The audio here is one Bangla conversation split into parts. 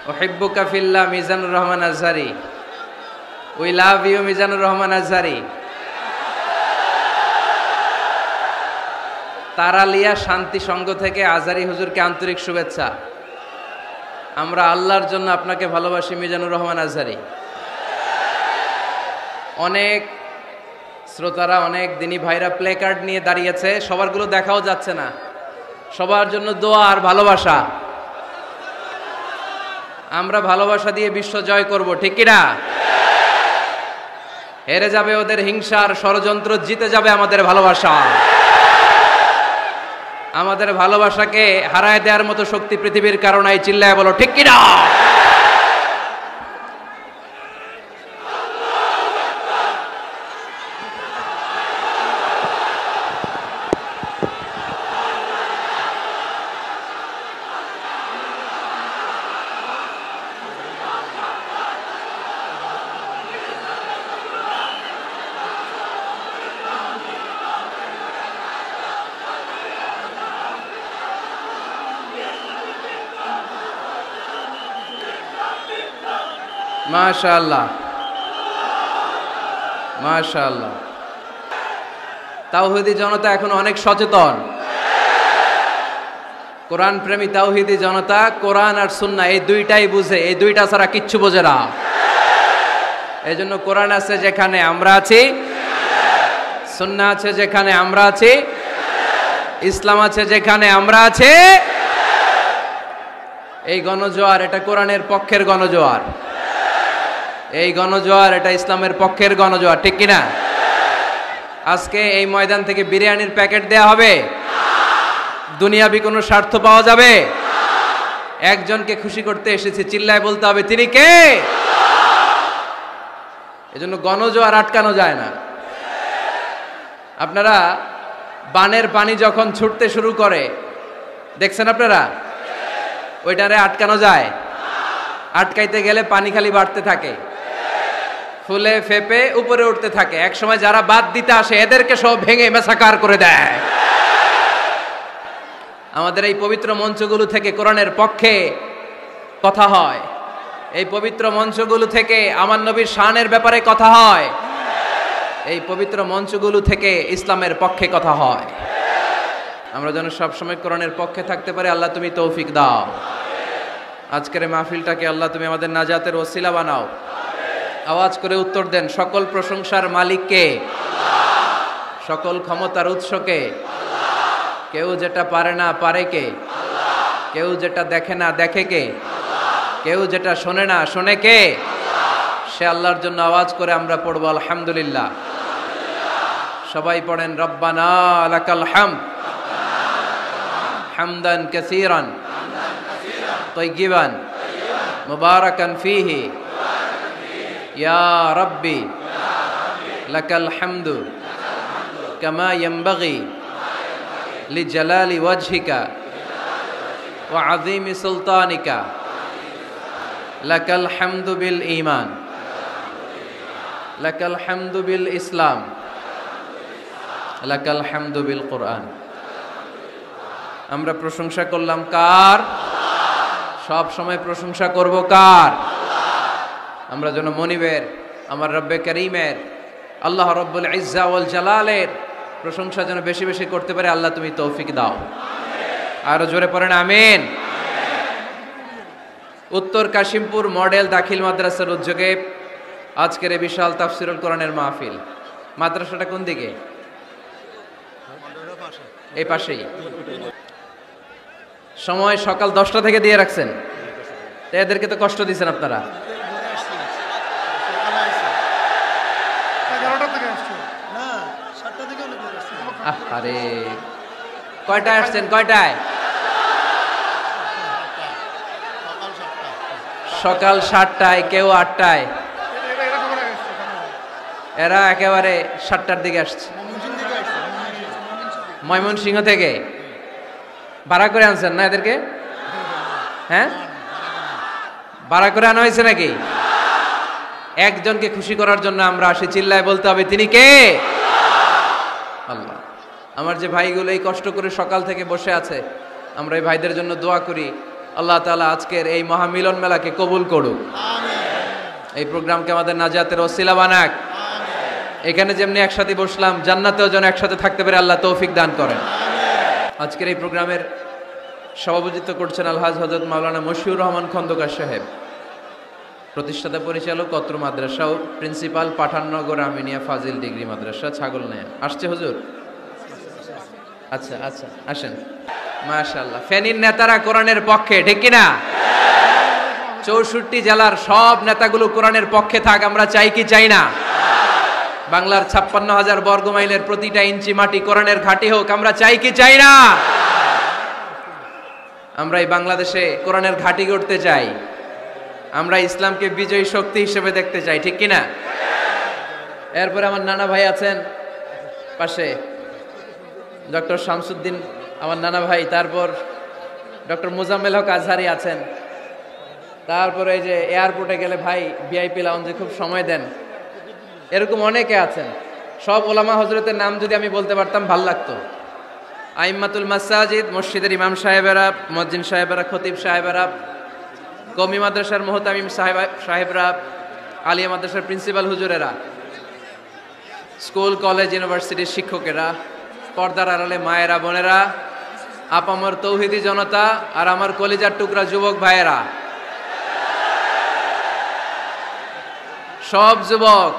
উহিব্বুকা ফিল্লাহ Mizanur Rahman Azhari. We love you Mizanur Rahman Azhari. Taralia Shanti Sangha থেকে আজহারি হুজুরকে আন্তরিক শুভেচ্ছা। আমরা আল্লাহর জন্য আপনাকে ভালোবাসি মিজানুর রহমান আজহারি। অনেক শ্রোতারা, অনেক দিনী ভাইরা প্লে কার্ড নিয়ে দাঁড়িয়েছে, সবারগুলো দেখাও যাচ্ছে না। সবার জন্য দোয়া আর ভালোবাসা। আমরা ভালোবাসা দিয়ে বিশ্ব জয় করব, ঠিক কিনা? হেরে যাবে ওদের হিংসার ষড়যন্ত্র, জিতে যাবে আমাদের ভালোবাসা। আমাদের ভালোবাসাকে হারায় দেওয়ার মতো শক্তি পৃথিবীর কারণে চিল্লায় বলো, ঠিক কিনা? মাশাআল্লাহ, মাশাআল্লাহ। তাওহীদি জনতা এখন অনেক সচেতন। কোরআন প্রেমী তাওহীদি জনতা কোরআন আর সুন্নাহ এই দুইটাই বুঝে, এই দুইটা ছাড়া কিচ্ছু বোঝে না। এই জন্য কোরআন আছে যেখানে আমরা আছি, সুন্নাহ আছে যেখানে আমরা আছি, ইসলাম আছে যেখানে আমরা আছি। এই গণজোয়ার, এটা কোরআনের পক্ষের গণজোয়ার। এই গণজোয়ার, এটা ইসলামের পক্ষের গণজোয়ার, ঠিক কিনা? আজকে এই ময়দান থেকে বিরিয়ানির প্যাকেট দেয়া হবে? দুনিয়াবি কোনো স্বার্থ পাওয়া যাবে? একজনকে খুশি করতে এসেছি, চিল্লায় বলতে হবে তিনি কে। এজন্য গণজোয়ার আটকানো যায় না। আপনারা বানের পানি যখন ছুটতে শুরু করে দেখছেন আপনারা? ওইটারে আটকানো যায়? আটকাইতে গেলে পানি খালি বাড়তে থাকে, ফুলে ফেপে উপরে উঠতে থাকে। এক সময় যারা বাদ দিতে আসে এদেরকে সব ভেঙে মেসাকার করে দেয়। আমাদের এই পবিত্র মঞ্চগুলো থেকে কোরআনের পক্ষে কথা হয়। এই পবিত্র মঞ্চগুলো থেকে আমার নবীর শানের ব্যাপারে কথা হয়। এই পবিত্র মঞ্চগুলো থেকে ইসলামের পক্ষে কথা হয়। আমরা যেন সবসময় কোরআনের পক্ষে থাকতে পারি। আল্লাহ তুমি তৌফিক দাও। আজকের মাহফিলটাকে আল্লাহ তুমি আমাদের নাজাতের ওসিলা বানাও। আওয়াজ করে উত্তর দেন, সকল প্রশংসার মালিককে, সকল ক্ষমতার উৎসকে। কেউ যেটা পারে না পারে কে, কেউ যেটা দেখে না দেখে কে, কেউ যেটা শোনে না শোনে কে, সে আল্লাহর জন্য আওয়াজ করে আমরা পড়বো আলহামদুলিল্লাহ। সবাই পড়েন, রব্বানা লাকাল হামদ হামদান কাসীরান তাইয়িবান মুবারাকান ফীহি ইয়া রাব্বি লাকাল হামদু কামা ইয়ানবাগি লিজালালি ওয়াজহিকা ওয়া আযীমি সুলতানিকা লাকাল হামদু বিল ঈমান লাকাল হামদু বিল ইসলাম লাকাল হামদু বিল কুরআন। আমরা প্রশংসা করলাম কার? সব সময় প্রশংসা করব কার? আমরা যেন মনিবের, আমার রব্বে করিমের, আল্লাহ রব্বুল ইজ্জা ওয়াল জালালের প্রশংসা যেন বেশি বেশি করতে পারে। আল্লাহ তুমি তৌফিক দাও। আরো জোরে পড়েন আমিন। উত্তর কাশিমপুর মডেল দাখিল মাদ্রাসার উদ্যোগে আজকের এই বিশাল তাফসিরুল কোরআনের মাহফিল। মাদ্রাসাটা কোন দিকে? এই পাশেই। সময় সকাল 10টা থেকে দিয়ে রাখছেন, এদেরকে তো কষ্ট দিচ্ছেন আপনারা। আরে কয়টায় আসছেন? কয়টায়? সকাল 7টায়, কেউ 8টায়। এরা একেবারে 7টার দিকে আসছে। ময়মনসিংহ থেকে ভাড়া করে আনছেন না এদেরকে? হ্যাঁ, ভাড়া করে আনা হয়েছে নাকি? একজনকে খুশি করার জন্য আমরা আসি, চিল্লায় বলতে হবে তিনি কে? আল্লাহ। আমার যে ভাইগুলো এই কষ্ট করে সকাল থেকে বসে আছে, আমরা এই ভাইদের জন্য দোয়া করি, আল্লাহ তাআলা আজকের এই মহামিলন মেলাকে কবুল করুক, এই প্রোগ্রামকে আমাদের নাজাতের ওসিলা বানাক। এখানে যেমনি একসাথে বসলাম, জান্নাতেও যেন একসাথে থাকতে পারে আল্লাহ তৌফিক দান করেন। আজকের এই প্রোগ্রামের সভাপতিত্ব করছেন আলহাজ হযরত মাওলানা মশিউর রহমান খন্দকার সাহেব, প্রতিষ্ঠাতা পরিচালক কত্র মাদ্রাসা ও প্রিন্সিপাল পাঠাননগর আমিনিয়া ফাজিল ডিগ্রি মাদ্রাসা ছাগলনাইয়া। আসছে হুজুর? আচ্ছা আচ্ছা, আসেন। মাশাআল্লাহ, ফেনীর নেতারা কোরআনের পক্ষে, ঠিক কিনা? 64 জেলার সব নেতাগুলো কোরআনের পক্ষে থাক, আমরা চাই কি চাই না? বাংলার 56,000 বর্গমাইলের প্রতিটা ইঞ্চি মাটি কোরআনের ঘাঁটি হোক, আমরা চাই কি চাই না? আমরা এই বাংলাদেশে কোরআনের ঘাঁটি গড়তে চাই, আমরা ইসলামকে বিজয়ী শক্তি হিসেবে দেখতে চাই, ঠিক কিনা? এরপরে আমার নানা ভাই আছেন পাশে, ডক্টর শামসুদ্দিন আমার নানা ভাই, তারপর ডক্টর মোজাম্মেল হক আজহারি আছেন, তারপরে এই যে এয়ারপোর্টে গেলে ভাই ভিআইপি লাউঞ্জে খুব সময় দেন, এরকম অনেকে আছেন। সব ওলামা হজরতের নাম যদি আমি বলতে পারতাম ভাল লাগতো। আইম্মাতুল মাসাজিদ, মসজিদের ইমাম সাহেবেরা, মুয়াজ্জিন সাহেবেরা, খতিব সাহেবেরা, কওমি মাদ্রাসার মুহতামিম সাহেবরা, আলিয়া মাদ্রাসার প্রিন্সিপাল হুজুরেরা, স্কুল কলেজ ইউনিভার্সিটির শিক্ষকেরা, পর্দার আড়ালে মায়েরা বোনেরা, আপামর তৌহিদি জনতা, আর আমার কলিজার টুকরা যুবক ভাইয়েরা, সব যুবক,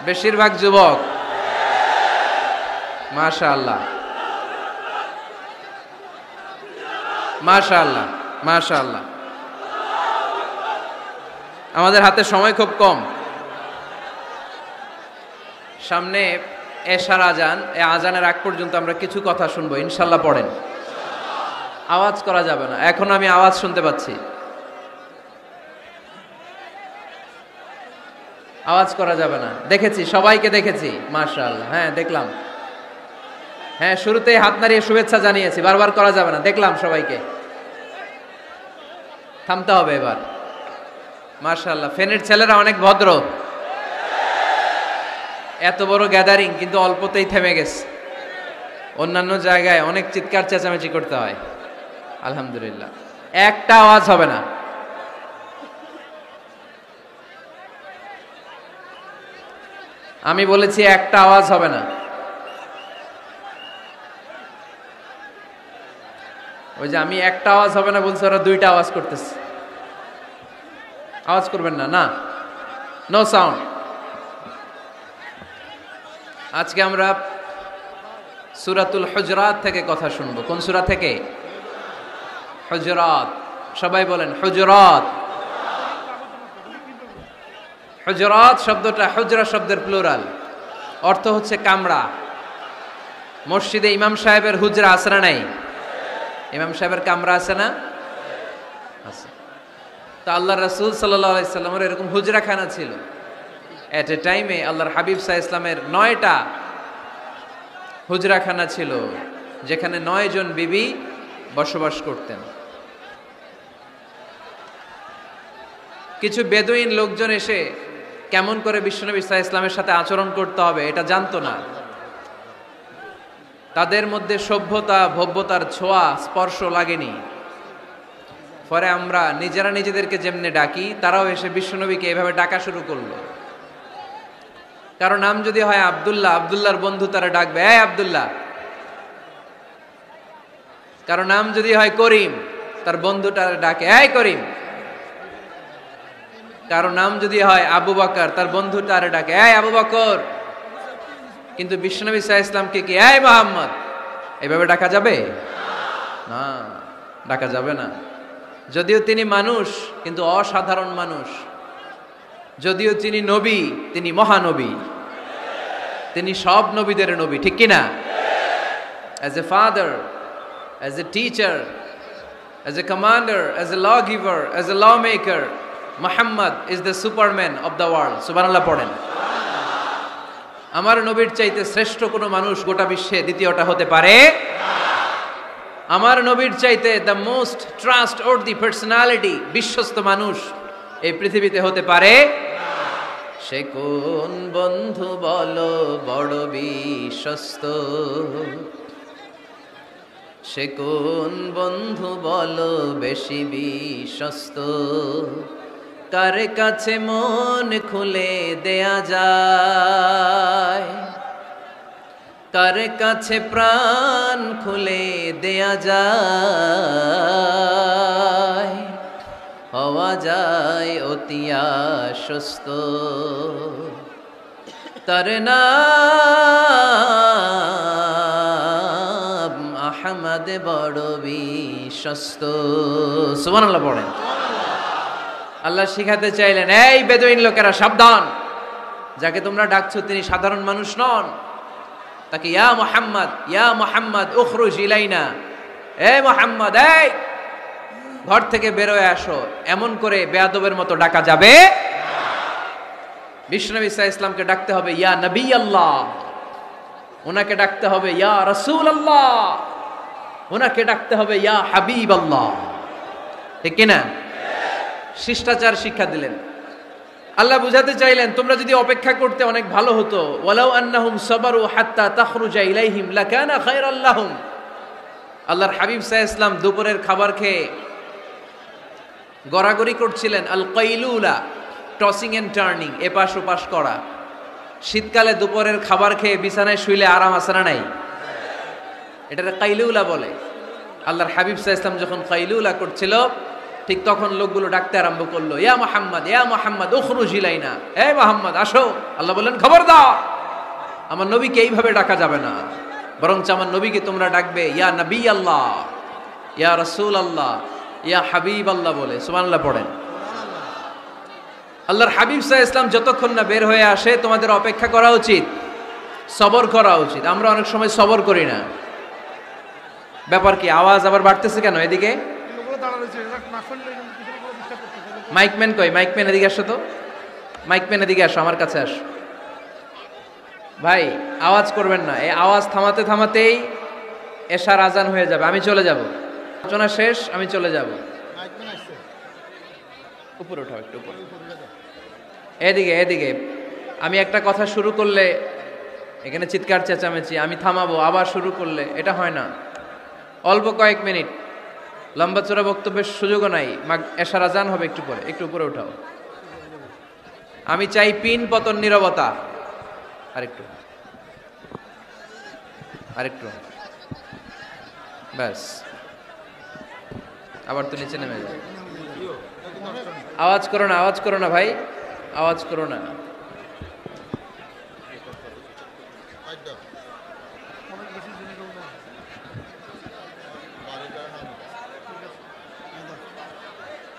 বেশিরভাগ যুবক, মাশাআল্লাহ মাশাআল্লাহ মাশাআল্লাহ। আমাদের হাতে সময় খুব কম, সামনে এশার আজান, এই আজানের আগ পর্যন্ত আমরা কিছু কথা শুনবো ইনশাল্লাহ। পড়েন, আওয়াজ করা যাবে না, এখন আমি আওয়াজ শুনতে পাচ্ছি, আওয়াজ করা যাবে না। দেখেছি, সবাইকে দেখেছি, মাশাআল্লাহ। হ্যাঁ দেখলাম, হ্যাঁ শুরুতেই হাত নাড়িয়ে শুভেচ্ছা জানিয়েছি, বারবার করা যাবে না, দেখলাম সবাইকে। থামতে হবে এবার। মাশাআল্লাহ, ফেনীর ছেলেরা অনেক ভদ্র, এত বড় গ্যাদারিং কিন্তু অল্পতেই থেমে গেছে। অন্যান্য জায়গায় অনেক চিৎকার চেঁচামেচি করতে হয়, আলহামদুলিল্লাহ একটা আওয়াজ হবে না। আমি বলেছি একটা আওয়াজ হবে না। ওই যে আমি একটা আওয়াজ হবে না বলছি, ওরা দুইটা আওয়াজ করতেছে। আওয়াজ করবেন না, না, নো সাউন্ড। আজকে আমরা সূরাতুল হুজরাত থেকে কথা শুনবো। কোন সূরা থেকে? হুজরাত। সবাই বলেন হুজরাত। হুজরাত শব্দটা হুজরা শব্দের প্লুরাল, অর্থ হচ্ছে কামরা। মসজিদে ইমাম সাহেবের হুজরা আছে না নাই? ইমাম সাহেবের কামরা আছে না? আছে। তো আল্লাহ রাসূল সাল্লাল্লাহু আলাইহি সাল্লামের এরকম হুজরাখানা ছিল। এট এ টাইমে আল্লাহর হাবিব সাল্লাল্লাহু আলাইহি ইসলামের 9টা হুজরাখানা ছিল, যেখানে 9 জন বিবি বসবাস করতেন। কিছু বেদুইন লোকজন এসে কেমন করে বিশ্বনবী সাল্লাল্লাহু আলাইহি ইসলামের সাথে আচরণ করতে হবে এটা জানতো না। তাদের মধ্যে সভ্যতা ভব্যতার ছোঁয়া স্পর্শ লাগেনি। পরে আমরা নিজেরা নিজেদেরকে যেমনে ডাকি, তারাও এসে বিশ্বনবীকে এভাবে ডাকা শুরু করলো। কারো নাম যদি হয় আব্দুল্লাহ, আব্দুল্লাহর বন্ধু তারা ডাকবে এই আব্দুল্লাহ। কারো নাম যদি হয় করিম, তার বন্ধুটা ডাকে এই করিম। কারো নাম যদি হয় আবু বকর, তার বন্ধুটা ডাকে এই আবু বকর। কিন্তু বিশ্বনবী সাল্লাল্লাহু আলাইহি ইসলামকে কি এই মুহাম্মদ এভাবে ডাকা যাবে? না, ডাকা যাবে না। যদিও তিনি মানুষ, কিন্তু অসাধারণ মানুষ। যদিও তিনি নবী, তিনি মহানবী, তিনি সব নবীদের নবী, ঠিক কিনা? As a father, as a teacher, as a commander, as a law giver, as a law maker, Muhammad is the superman of the world. সুবহানাল্লাহ পড়েন। আমার নবীর চাইতে শ্রেষ্ঠ কোনো মানুষ গোটা বিশ্বে দ্বিতীয়টা হতে পারে না। আমার নবীর চাইতে the most trust worthy personality, বিশ্বস্ত মানুষ এই পৃথিবীতে হতে পারে না। সে কোন বন্ধু বলো বড় বিশ্বস্ত, সে কোন বন্ধু বলো বেশি বিশ্বস্ত, কার কাছে মন খুলে দেয়া যায়, কার কাছে প্রাণ খুলে দেয়া যায়, হওয়া যায় অতি আশ্বস্ত। তার নাম আহমদ বড় বিশ্বস্ত। সুবহানাল্লাহ পড়েন। আল্লাহ শিখাতে চাইলেন, এই বেদুইন লোকেরা সাবধান, যাকে তোমরা ডাকছো তিনি সাধারণ মানুষ নন। তাকে ইয়া মুহাম্মদ উখরুজ ইলাইনা, এই মুহাম্মদ, এই ঘর থেকে বের হয়ে আসো, এমন করে বেয়াদবের মতো ডাকা যাবে। বিশ্বনবী সাল্লাল্লাহু আলাইহি ওয়াসাল্লামকে ডাকতে হবে ইয়া নবী আল্লাহ, ওনাকে ডাকতে হবে ইয়া রাসূল আল্লাহ, ওনাকে ডাকতে হবে ইয়া হাবিব আল্লাহ। ঠিক কিনা? শিষ্টাচার শিক্ষা দিলেন। আল্লাহ বুঝাতে চাইলেন, তোমরা যদি অপেক্ষা করতে অনেক ভালো হতো। ওয়ালাউ আন্নাহুম সাবারু হাত্তা তাখরুজা ইলাইহিম লাকানা খায়রাল লাহুম। আল্লাহর হাবিব সাল্লাল্লাহু আলাইহি ওয়াসাল্লাম দুপুরের খাবার খেয়ে গড়াগড়ি করছিলেন। আল কাইলুলা, টসিং এন্ড টার্নিং, এপাশ ওপাশ করা। শীতকালে দুপুরের খাবার খেয়ে বিছানায় শুইলে আরাম আছে না নাই? এটাকে কাইলুলা বলে। আল্লাহর হাবিব সাল্লাল্লাহু আলাইহি ওয়াসাল্লাম যখন কাইলুলা করছিল, ঠিক তখন লোকগুলো ডাকতে আরম্ভ করলো, ইয়া মুহাম্মদ উখরুজ ইলাইনা, হে মুহাম্মদ আসো। আল্লাহ বললেন, খবরদার, আমার নবীকে এইভাবে ডাকা যাবে না, বরঞ্চ আমার নবীকে তোমরা ডাকবে ইয়া নবী আল্লাহ, ইয়া রাসূল আল্লাহ, ইয়া হাবিব আল্লাহ বলে। সুবহানাল্লাহ পড়েন। আল্লাহর হাবিব সাল্লাল্লাহু আলাইহি ওয়াসাল্লাম যতক্ষণ না বের হয়ে আসে তোমাদের অপেক্ষা করা উচিত, সবর করা উচিত। আমরা অনেক সময় সবর করি না। ব্যাপার কি? আওয়াজ আবার বাড়তেছে কেন? এদিকে মাইকম্যান কই? মাইকম্যান এদিকে আসো তো, মাইকম্যান এদিকে আসো, আমার কাছে আসো। ভাই আওয়াজ করবেন না, এই আওয়াজ থামাতে থামাতেই এশার আজান হয়ে যাবে, আমি চলে যাব, আলোচনা শেষ, আমি চলে যাব। উপরে উঠাও একটু, উপরে, এদিকে এদিকে। আমি একটা কথা শুরু করলে এখানে চিৎকার চেঁচামেচি, আমি থামাবো, আবার শুরু করলে এটা হয় না। অল্প কয়েক মিনিট, লম্বা চোরা বক্তব্যের সুযোগও নাই। এশার আজান হবে একটু পরে, একটু উপরে উঠাও। আমি চাই পিন পতন নীরবতা। আরেকটু, আরেকটু, ব্যাস। আবার তো নিচে নেমে যাও। আওয়াজ করো না, আওয়াজ করো না ভাই, আওয়াজ করো না।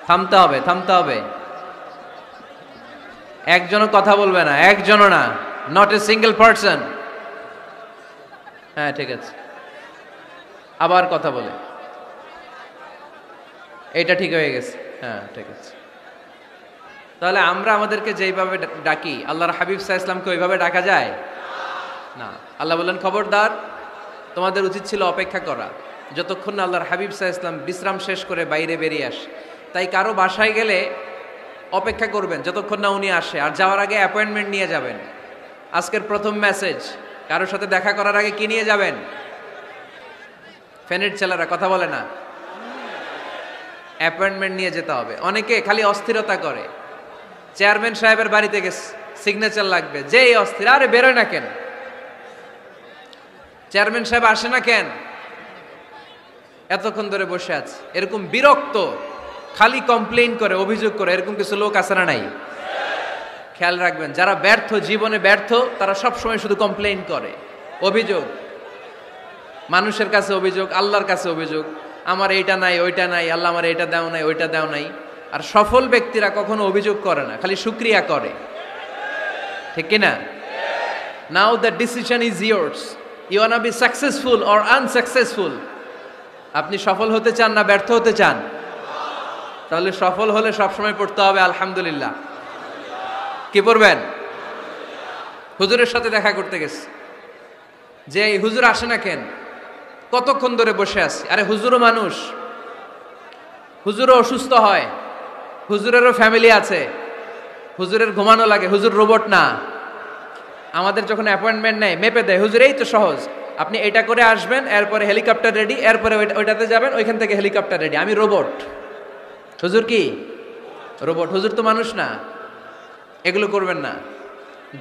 থামতে হবে, থামতে হবে। একজনও কথা বলবে না, একজনও না, নট এ সিঙ্গেল পারসন। হ্যাঁ ঠিক আছে, আবার কথা বলে, এটা ঠিক হয়ে গেছে। হ্যাঁ ঠিক আছে। তাহলে আমরা আমাদেরকে যেইভাবে ডাকি, আল্লাহর হাবিব সাল্লাল্লাহু আলাইহি ওয়াসাল্লামকে ওইভাবে ডাকা যায় না। আল্লাহ বললেন, খবরদার, তোমাদের উচিত ছিল অপেক্ষা করা, যতক্ষণ না আল্লাহর হাবিব সাল্লাল্লাহু আলাইহি ওয়াসাল্লাম বিশ্রাম শেষ করে বাইরে বেরিয়ে আসে। তাই কারো বাসায় গেলে অপেক্ষা করবেন যতক্ষণ না উনি আসে, আর যাওয়ার আগে অ্যাপয়েন্টমেন্ট নিয়ে যাবেন। আজকের প্রথম মেসেজ, কারোর সাথে দেখা করার আগে কি নিয়ে যাবেন? ফ্যানের ছেলেরা কথা বলে না, অ্যাপয়েন্টমেন্ট নিয়ে যেতে হবে। অনেকে খালি অস্থিরতা করে, চেয়ারম্যান সাহেবের বাড়িতে গেছে, সিগনেচার লাগবে, যেই অস্থির, আরে বেরোয় না কেন, চেয়ারম্যান সাহেব আসে না কেন, এতক্ষণ ধরে বসে আছে। এরকম বিরক্ত, খালি কমপ্লেইন করে, অভিযোগ করে, এরকম কিছু লোক আছে না নাই? খেয়াল রাখবেন, যারা ব্যর্থ, জীবনে ব্যর্থ, তারা সব সময় শুধু কমপ্লেইন করে, অভিযোগ, মানুষের কাছে অভিযোগ, আল্লাহর কাছে অভিযোগ, আমার এইটা নাই, ওইটা নাই, আল্লাহ আমার এইটা দাও নাই, ওইটা দাও নাই। আর সফল ব্যক্তিরা কখনো অভিযোগ করে না, খালি শুকরিয়া করে। ঠিক কিনা? Now the decision is yours, you want be successful or unsuccessful. আপনি সফল হতে চান না ব্যর্থ হতে চান? তাহলে সফল হলে সবসময় পড়তে হবে আলহামদুলিল্লাহ। কি পড়বেন? হুজুরের সাথে দেখা করতে গেছে, যে এই হুজুর আসে না কেন, কতক্ষণ ধরে বসে আছে। আরে হুজুরও মানুষ, হুজুরও অসুস্থ হয়, হুজুরেরও ফ্যামিলি আছে, হুজুরের ঘুমানো লাগে, হুজুর রোবট না। আমাদের যখন অ্যাপয়েন্টমেন্ট নেয় মেপে দেয়, হুজুর এই তো সহজ, আপনি এটা করে আসবেন, এরপরে হেলিকপ্টার রেডি, এরপরে ওইটাতে যাবেন, ওইখান থেকে হেলিকপ্টার রেডি। আমি রোবট। হুজুর কি রোবট? হুজুর তো মানুষ না। এগুলো করবেন না।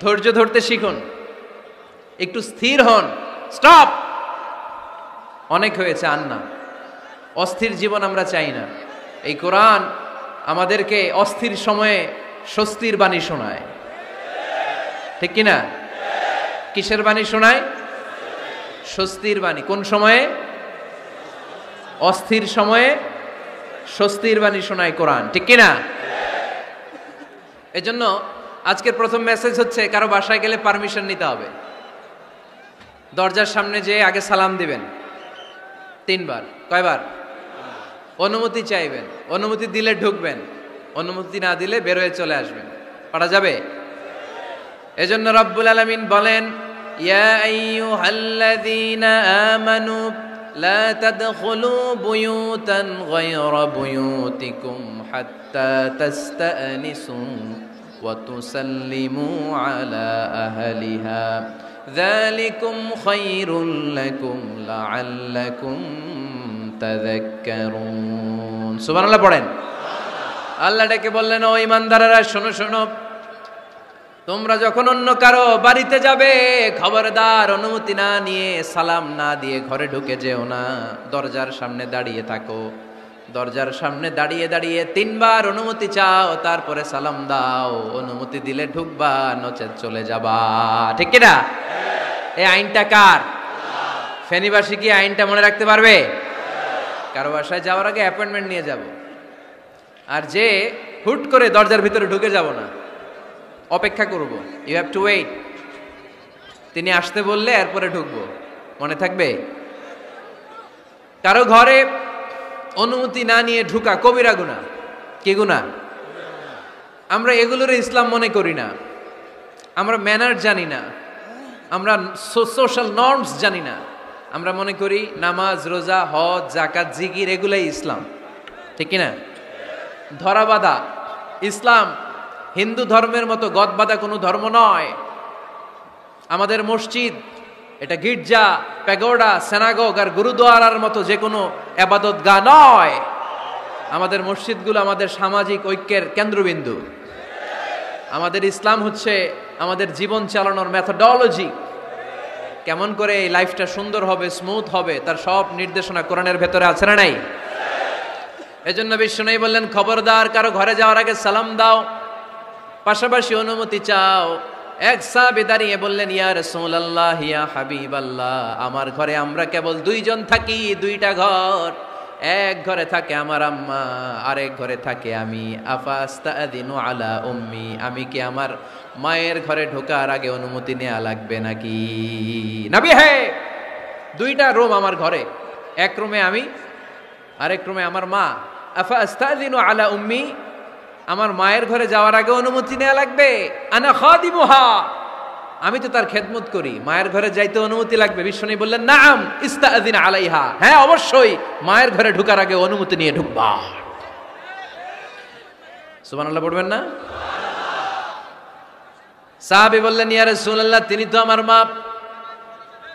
ধৈর্য ধরতে শিখুন, একটু স্থির হন। স্টপ, অনেক হয়েছে, আর না। অস্থির জীবন আমরা চাই না। এই কোরআন আমাদেরকে অস্থির সময়ে স্বস্তির বাণী শোনায়, ঠিক কিনা? কিসের বাণী শোনায়? স্বস্তির বাণী। কোন সময়ে? অস্থির সময়ে স্বস্তির বাণী শোনায় কোরআন, ঠিক কিনা? এজন্য আজকের প্রথম মেসেজ হচ্ছে, কারো বাসায় গেলে পারমিশন নিতে হবে। দরজার সামনে যেয়ে আগে সালাম দিবেন 3 বার। কয়বার? অনুমতি চাইবেন, অনুমতি দিলে ঢুকবেন, অনুমতি না দিলে বের হয়ে চলে আসবেন। পারা যাবে? এজন্য রব্বুল আলামিন বলেন, ইয়া আইয়ুহাল্লাযীনা আমানু লা তাদখুলু বুয়ুতান গায়রা বুয়ুতিকুম হাত্তা তাস্তানিসু ওয়া তুসাল্লিমু আলা আহলিহা যালিকুম খায়রুল লাকুম লাআল্লাকুম তাযাক্কারুন। সুবহানাল্লাহ পড়েন। আল্লাহ ডেকে বললেন, ও ঈমানদারেরা শোনো শোনো, তোমরা যখন অন্য কারো বাড়িতে যাবে, খবরদার অনুমতি না নিয়ে, সালাম না দিয়ে ঘরে ঢুকে যেও না। দরজার সামনে দাঁড়িয়ে থাকো। দরজার সামনে দাঁড়িয়ে দাঁড়িয়ে 3 বার অনুমতি চাও, তারপরে সালাম দাও। অনুমতি দিলে ঢুকবা, নচেত চলে যাবা, ঠিক কিনা? এই আইনটা কার? ফেনীবাসী কি আইনটা মনে রাখতে পারবে? কারো বাসায় যাওয়ার আগে অ্যাপয়েন্টমেন্ট নিয়ে যাব, আর যে হুট করে দরজার ভিতরে ঢুকে যাব না, অপেক্ষা করব। You have to wait. তিনি আসতে বললে এরপরে ঢুকবো, মনে থাকবে? কারো ঘরে অনুমতি না নিয়ে ঢুকা কবিরা গুনাহ। কি গুনাহ? আমরা এগুলোর ইসলাম মনে করি না। আমরা ম্যানার জানি না, আমরা সোশ্যাল নর্মস জানি না। আমরা মনে করি নামাজ, রোজা, হজ, যাকাত, জিকির এগুলাই ইসলাম, ঠিক কিনা? ধরাবাঁধা ইসলাম হিন্দু ধর্মের মতো গদবাঁধা কোনো ধর্ম নয়। আমাদের মসজিদ এটা গির্জা, প্যাগোডা, সিনাগগ আর গুরুদ্বারার মতো যে কোনো ইবাদতগাহ নয়। আমাদের মসজিদগুলো আমাদের সামাজিক ঐক্যের কেন্দ্রবিন্দু। আমাদের ইসলাম হচ্ছে আমাদের জীবন চালানোর মেথোডোলজি। কেমন করে এই লাইফটা সুন্দর হবে, স্মুথ হবে, তার সব নির্দেশনা কোরআনের ভেতরে আছে না নাই? এজন্য বিশ্বনবী বললেন, খবরদার কারো ঘরে যাওয়ার আগে সালাম দাও, পাশাপাশি অনুমতি চাও। এক সাহাবী দাঁড়িয়ে বললেন, ইয়া রাসূলুল্লাহ, ইয়া হাবিবাল্লাহ, আমার ঘরে আমরা কেবল 2 জন থাকি, 2টা ঘর। এক ঘরে থাকে আমার আম্মা, আরেক ঘরে থাকে আমি। আফাস্তাদিনু আলা উম্মি, আমি কি আমার মায়ের ঘরে ঢোকার আগে অনুমতি নেওয়া লাগবে নাকি? নবী, হে, 2টা রুম আমার ঘরে, এক রুমে আমি, আরেক রুমে আমার মা। আফাস্তাদিনু আলা উম্মি, আমার মায়ের ঘরে যাওয়ার আগে অনুমতি নেওয়া লাগবে? আনা খাদিমুহা, আমি তো তার খেদমত করি, মায়ের ঘরে যাইতে অনুমতি লাগবে? বিশ্বনবী বললেন, নাআম ইস্তাযিন আলাইহা, হ্যাঁ অবশ্যই মায়ের ঘরে ঢোকার আগে অনুমতি নিয়ে ঢুকবা। সুবহানাল্লাহ পড়বেন না? সাহাবী বললেন, ইয়া রাসূলুল্লাহ, তিনি তো আমার মা,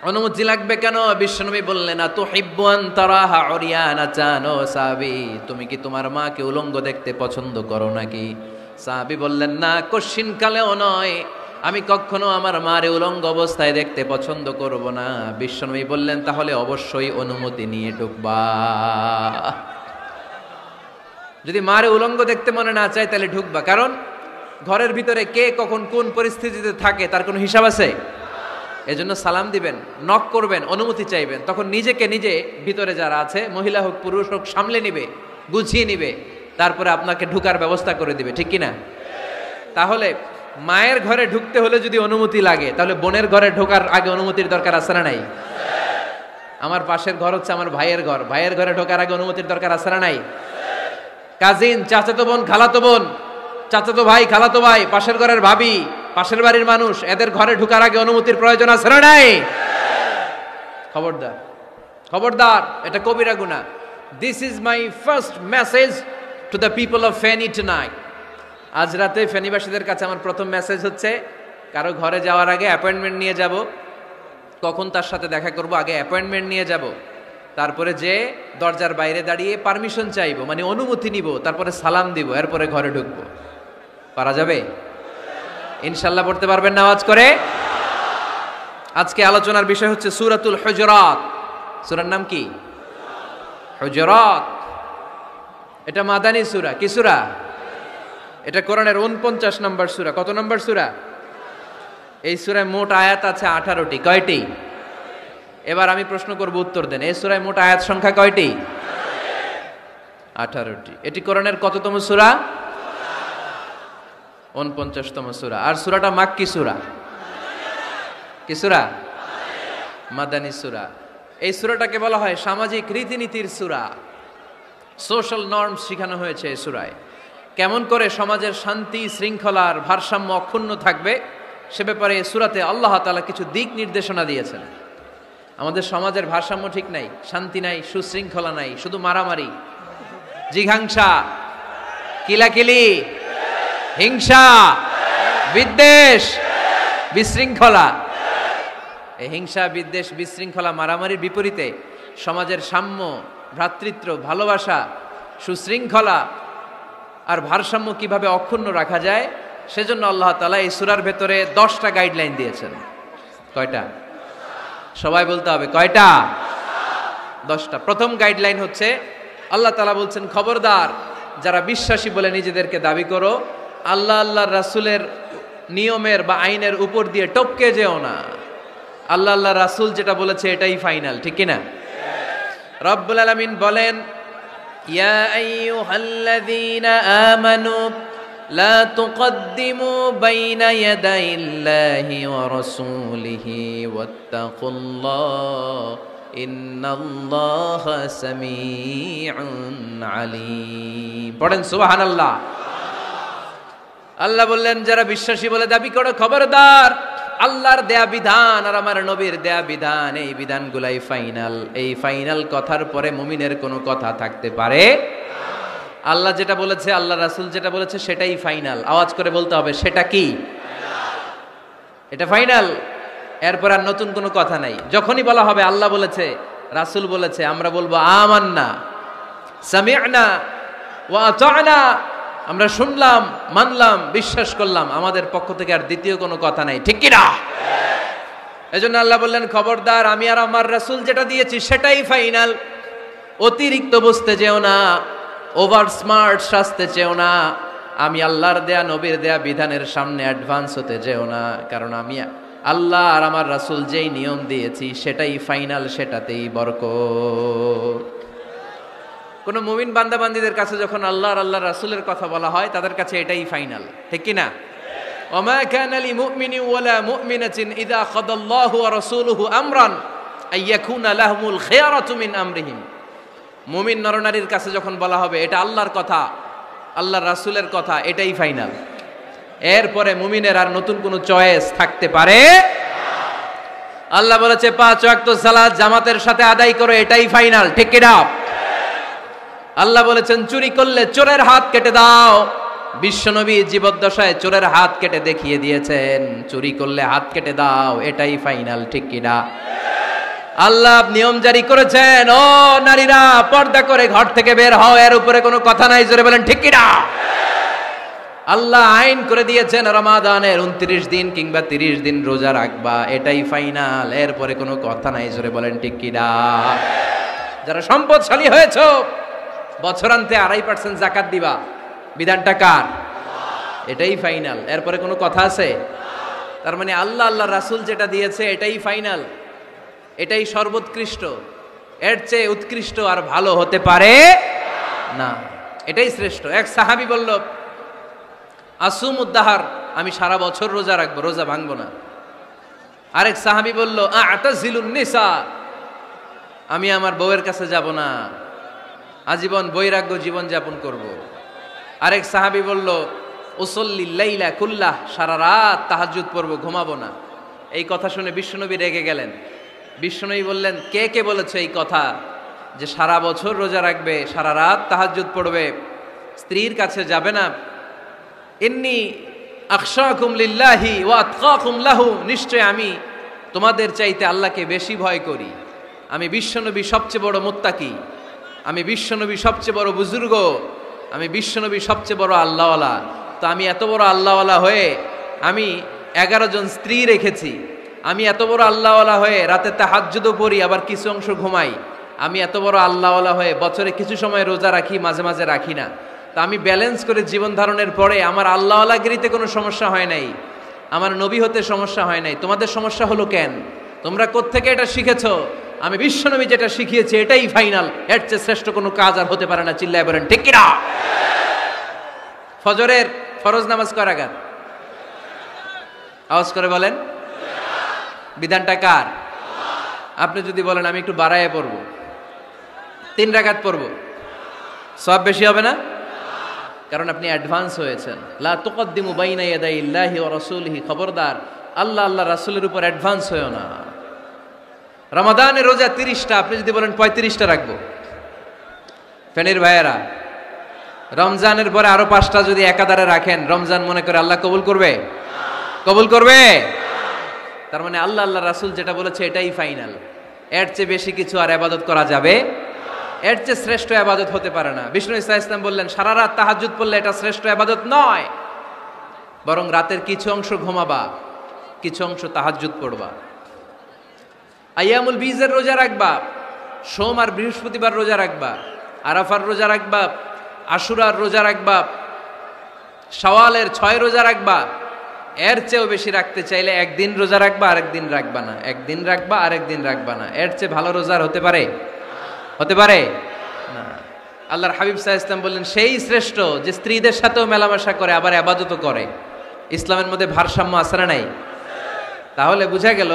অনুমতি লাগবে কেন? বিশ্বনবী বললেন, আতুহিব্বু আন তারাহা উরিয়ানাতান, ও সাহাবী, তুমি কি তোমার মাকে উলঙ্গ দেখতে পছন্দ করো নাকি? সাহাবী বললেন, না, কশিন কালেও নয়, আমি কখনো আমার মারে উলঙ্গ অবস্থায় দেখতে পছন্দ করব না। বিশ্বনবী বললেন, তাহলে অবশ্যই অনুমতি নিয়ে ঢুকবা। যদি মারে উলঙ্গ দেখতে মনে না চায় তাহলে ঢুকবা, কারণ ঘরের ভিতরে কে কখন কোন পরিস্থিতিতে থাকে তার কোনো হিসাব আছে? এজন্য সালাম দিবেন, নক করবেন, অনুমতি চাইবেন, তখন নিজেকে নিজে ভিতরে যারা আছে, মহিলা হোক পুরুষ হোক, সামলে নিবে, গুছিয়ে নিবে, তারপরে আপনাকে ঢুকার ব্যবস্থা করে দিবে, ঠিক কিনা? তাহলে মায়ের ঘরে ঢুকতে হলে যদি অনুমতি লাগে, তাহলে বোনের ঘরে ঢোকার আগে অনুমতির দরকার আছে না নাই? আমার পাশের ঘর হচ্ছে আমার ভাইয়ের ঘর, ভাইয়ের ঘরে ঢোকার আগে অনুমতির দরকার আছে না নাই? কাজিন, চাচাতো বোন, খালাতো বোন, চাচাতো ভাই, খালাতো ভাই, পাশের ঘরের ভাবি, পাশের বাড়ির মানুষ, এদের ঘরে ঢোকার আগে অনুমতির প্রয়োজন আছে না নাই? খবরদার, খবরদার, এটা কবিরা গুনাহ। This is my first message to the people of Feni tonight. আজ রাতে ফেনীবাসীদের কাছে আমার প্রথম মেসেজ হচ্ছে, কারো ঘরে যাওয়ার আগে অ্যাপয়েন্টমেন্ট নিয়ে যাব, কখন তার সাথে দেখা করব, আগে অ্যাপয়েন্টমেন্ট নিয়ে যাব, তারপরে যে দরজার বাইরে দাঁড়িয়ে পারমিশন চাইবো, মানে অনুমতি নিব, তারপরে সালাম দিব, এরপরে ঘরে ঢুকবো। পারা যাবে? ইনশাল্লাহ পড়তে পারবেন না আওয়াজ করে? আজকে আলোচনার বিষয় হচ্ছে সূরাতুল হুজুরাত। সূরার নাম কি? হুজুরাত। এটা মাদানী সূরা। কি সূরা? এটা কোরআনের 49 নম্বর সূরা। কত নম্বর সূরা? এই সূরায় মোট আয়াত আছে 18টি। কয়টি? এবার আমি প্রশ্ন করব, উত্তর দেন। এই সূরায় মোট আয়াত সংখ্যা কয়টি? 18টি। এটি কোরআনের কততম সূরা? 49তম সূরা। আর সূরাটা মাক্কি সূরা। কি সূরা? মাদানী সূরা। এই সূরাটাকে বলা হয় সামাজিক রীতিনীতির সূরা। সোশ্যাল নর্মস শেখানো হয়েছে এই সূরায়। কেমন করে সমাজের শান্তি শৃঙ্খলার ভারসাম্য অক্ষুণ্ণ থাকবে সে ব্যাপারে এই সূরাতে আল্লাহ তাআলা কিছু দিক নির্দেশনা দিয়েছেন। আমাদের সমাজের ভারসাম্য ঠিক নাই, শান্তি নাই, সুশৃঙ্খলা নাই, শুধু মারামারি, জিঘাংসা, কিলাকিলি, হিংসা, বিদ্বেষ, বিশৃঙ্খলা। এই হিংসা, বিদ্বেষ, বিশৃঙ্খলা, মারামারির বিপরীতে সমাজের সাম্য, ভ্রাতৃত্ব, ভালোবাসা, সুশৃঙ্খলা আর ভারসাম্য কিভাবে অক্ষুণ্ণ রাখা যায় সেজন্য আল্লাহ তাআলা এই সূরার ভেতরে 10টা গাইডলাইন দিয়েছেন। কয়টা? সবাই বলতে হবে, কয়টা? 10টা। প্রথম গাইডলাইন হচ্ছে আল্লাহ তাআলা বলছেন, খবরদার যারা বিশ্বাসী বলে নিজেদেরকে দাবি করো, আল্লাহ আল্লাহর রাসূলের নিয়মের বা আইনের উপর দিয়ে টপকে যেও না। আল্লাহ আল্লাহর রাসূল যেটা বলেছে এটাই ফাইনাল, ঠিক কি না? রব্বুল আলামিন বলেন, ইয়া আইয়ুহাল্লাযীনা আমানু লা তুকদ্দিমু বাইনা ইয়াদাইল্লাহি ওয়া রাসূলিহি ওয়াত্তাকুল্লাহ ইন্নাল্লাহা সামিউন আলীম। পড়েন সুবহানাল্লাহ। আল্লাহ বললেন, যারা বিশ্বাসী বলে দাবি করো, খবরদার আল্লাহর দেয়া বিধান আর আমার নবীর দেয়া বিধান, এই বিধানগুলাই ফাইনাল। এই ফাইনাল কথার পরে মুমিনের কোনো কথা থাকতে পারে? আল্লাহ যেটা বলেছে, আল্লাহ রাসূল যেটা বলেছে সেটাই ফাইনাল। আওয়াজ করে বলতে হবে, সেটা কি? এটা ফাইনাল। এরপর আর নতুন কোনো কথা নাই। যখনই বলা হবে আল্লাহ বলেছে, রাসূল বলেছে, আমরা বলবো আমান্না, সামি'না ওয়া আতা'না, আমরা শুনলাম, মানলাম, বিশ্বাস করলাম। আমাদের পক্ষ থেকে আর দ্বিতীয় কোনো কথা নাই, ঠিক কি না? এজন্য আল্লাহ বললেন, খবরদার আমি আর আমার রাসূল যেটা দিয়েছি সেটাই ফাইনাল। অতিরিক্ত বুঝতে যেও না, ওভার স্মার্ট সাজতে চেও না। আমি আল্লাহর দেয়া নবীর দেয়া বিধানের সামনে অ্যাডভান্স হতে যেও না, কারণ আমি আল্লাহ আর আমার রাসূল যেই নিয়ম দিয়েছি সেটাই ফাইনাল, সেটাতেই বরকত। কোন মুমিন বান্দাবান্দীদের কাছে যখন আল্লাহ আর আল্লাহর রাসূলের কথা বলা হয় তাদের কাছে এটাই ফাইনাল, ঠিক কি না? ওমা কানা লিমুমিনিন ওয়ালা মুমিনাতিন ইযা কাদাল্লাহু ওয়া রাসূলুহু আমরান আইয়াকুনা লাহুমুল খিয়ারাতু মিন আমরিহিম। মুমিন নরনারীর কাছে যখন বলা হবে এটা আল্লাহর কথা, আল্লাহর রাসূলের কথা, এটাই ফাইনাল। এরপরে মুমিনের আর নতুন কোনো চয়েস থাকতে পারে না। আল্লাহ বলেছে 5 ওয়াক্ত সালাত জামাতের সাথে আদায় করো, এটাই ফাইনাল, ঠিক কি না? আল্লাহ বলেছেন চুরি করলে চোরের হাত কেটে দাও। বিশ্বনবী জীবদ্দশায় চোরের হাত কেটে দেখিয়ে দিয়েছেন, চুরি করলে হাত কেটে দাও, এটাই ফাইনাল, ঠিক কি না? আল্লাহ নিয়ম জারি করেছেন, ও নারীরা পর্দা করে ঘর থেকে বের হও, এর উপরে কোনো কথা নাই, জোরে বলেন ঠিক কি না? আল্লাহ আইন করে দিয়েছেন রমাদানের 29 দিন কিংবা 30 দিন রোজা রাখবা, এটাই ফাইনাল, এরপরে কোনো কথা নাই, জোরে বলেন ঠিক কি না? যারা সম্পদশালী হয়েছো বছরান্তে 2.5% যাকাত দিবা, বিধানটা কার? এটাই ফাইনাল, এরপরে কোনো কথা আছে? তার মানে আল্লাহ আল্লাহ রাসূল যেটা দিয়েছে এটাই ফাইনাল, এটাই সর্বোৎকৃষ্ট, এর চেয়ে উৎকৃষ্ট আর ভালো হতে পারে না, এটাই শ্রেষ্ঠ। এক সাহাবী বলল, আসুমুদ্দাহার, আমি সারা বছর রোজা রাখবো, রোজা ভাঙবো না। আরেক সাহাবী বলল, আ'তাজিলুন নিসা, আমি আমার বউয়ের কাছে যাব না, আজীবন বৈরাগ্য জীবন যাপন করব। আরেক সাহাবী বলল, উসল্লিল লাইলা কুল্লাহ, সারা রাত তাহাজ্জুদ পড়ব, ঘুমাবো না। এই কথা শুনে বিশ্বনবী রেগে গেলেন। বিশ্বনবী বললেন, কে কে বলেছে এই কথা যে সারা বছর রোজা রাখবে, সারা রাত তাহাজ্জুদ পড়বে, স্ত্রীর কাছে যাবে না? ইন্নী আখশাকুম লিল্লাহি ওয়া আতকাকুম লাহু, নিশ্চয় আমি তোমাদের চাইতে আল্লাহকে বেশি ভয় করি, আমি বিশ্বনবী সবচেয়ে বড় মুত্তাকি, আমি বিশ্বনবী সবচেয়ে বড় বুজুর্গ, আমি বিশ্বনবী সবচেয়ে বড় আল্লাহওয়ালা। তো আমি এত বড় আল্লাহওয়ালা হয়ে আমি 11 জন স্ত্রী রেখেছি, আমি এত বড় আল্লাহওয়ালা হয়ে রাতে তাহাজ্জুদও পড়ি, আবার কিছু অংশ ঘুমাই, আমি এত বড় আল্লাহওয়ালা হয়ে বছরে কিছু সময় রোজা রাখি, মাঝে মাঝে রাখি না। তা আমি ব্যালেন্স করে জীবন ধারণের পরে আমার আল্লাহওয়ালাগিরিতে কোনো সমস্যা হয় নাই, আমার নবী হতে সমস্যা হয় নাই। তোমাদের সমস্যা হলো কেন? তোমরা কোত্থেকে এটা শিখেছো? আমি বিশ্বনবী যেটা শিখিয়েছি এটাই ফাইনাল, এর চেয়ে শ্রেষ্ঠ কোনো কাজ আর হতে পারে না। চিল্লায় বলেন ঠিক কিনা? ফজরের ফরজ নামাজ কয় রাকাত? আওয়াজ করে বলেন। বিধানটা কার? আপনি যদি বলেন আমি একটু বাড়ায় পড়বো, 3 রাকাত পড়বো, সব বেশি হবে না? কারণ আপনি অ্যাডভান্স হয়েছেন। লা তুকদ্দিমু বাইনা ইয়াদাইল্লাহি ওয়া রাসূলিহি, খবরদার আল্লাহ আল্লাহ রাসূলের উপর অ্যাডভান্স হয়ো না। রমাদানের রোজা 30টা, আপনি যদি বলেন 35টা রাখবো, ফেনীর ভাইয়েরা রমজানের পরে আরো 5টা যদি একাধারে রাখেন, রমজান মনে করে আল্লাহ কবুল করবে? কবুল করবে? তার মানে আল্লাহ আল্লাহ রাসূল যেটা বলেছে এটাই ফাইনাল, এর চেয়ে বেশি কিছু আর ইবাদত করা যাবে, এর চেয়ে শ্রেষ্ঠ ইবাদত হতে পারে না। বিষ্ণু ইসা ইসলাম বললেন সারা রাত তাহাজ্জুদ পড়লে এটা শ্রেষ্ঠ ইবাদত নয়, বরং রাতের কিছু অংশ ঘুমাবা, কিছু অংশ তাহাজ্জুদ পড়বা। আইয়ামুল বীজের রোজা রাখবা, সোম আর বৃহস্পতিবার রোজা রাখবা, আরাফার রোজা রাখবা, আশুরার রোজা রাখবা, শাওয়ালের 6 রোজা রাখবা। এর চেয়েও বেশি রাখতে চাইলে একদিন রোজা রাখবা, আরেকদিন রাখবা না, একদিন রাখবা, আরেকদিন রাখবা না। এর চেয়ে ভালো রোজার হতে পারে? হতে পারে না। আল্লাহর হাবিব সাল্লাল্লাহু আলাইহি ওয়াসাল্লাম বললেন সেই শ্রেষ্ঠ যে স্ত্রীদের সাথেও মেলামেশা করে আবার ইবাদতও করে। ইসলামের মধ্যে ভারসাম্য আছে না নাই? তাহলে বোঝা গেল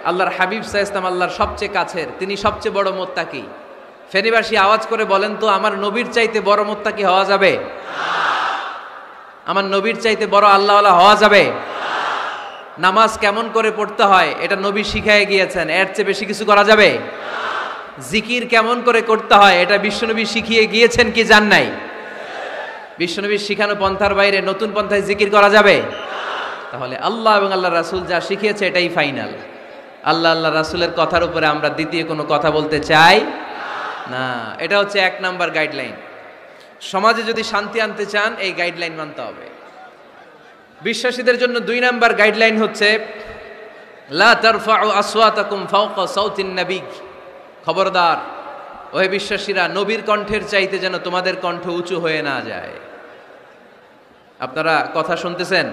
আল্লাহর হাবিব সাল্লাল্লাহু আলাইহি ওয়াসাল্লাম আল্লাহর সবচেয়ে কাছের, তিনি সবচেয়ে বড় মুত্তাকি। ফেনীবাসী আওয়াজ করে বলেন তো, আমার নবীর চাইতে বড় মুত্তাকি হওয়া যাবে? আমার নবীর চাইতে বড় আল্লাহওয়ালা হওয়া যাবে? নামাজ কেমন করে পড়তে হয় এটা নবী শিখায় গিয়েছেন, এর চেয়ে বেশি কিছু করা যাবে? জিকির কেমন করে করতে হয় এটা বিশ্বনবী শিখিয়ে গিয়েছেন কি জান নাই? বিশ্বনবীর শিখানো পন্থার বাইরে নতুন পন্থায় জিকির করা যাবে? তাহলে আল্লাহ এবং আল্লাহ রাসূল যা শিখিয়েছে এটাই ফাইনাল। আল্লাহ আল্লাহ রাসূলের কথার উপরে আমরা দ্বিতীয় কোনো কথা বলতে চাই না। এটা হচ্ছে 1 নাম্বার গাইডলাইন। সমাজে যদি শান্তি আনতে চান এই গাইডলাইন মানতে হবে। বিশ্বাসীদের জন্য 2 নাম্বার গাইডলাইন হচ্ছে লা তারফাউ আসওয়াতাকুম ফাওকা সাউতিন নবী। খবরদার ওহে বিশ্বাসীরা, নবীর কণ্ঠের চাইতে যেন তোমাদের কণ্ঠ উঁচু হয়ে না যায়। আপনারা কথা শুনতেছেন?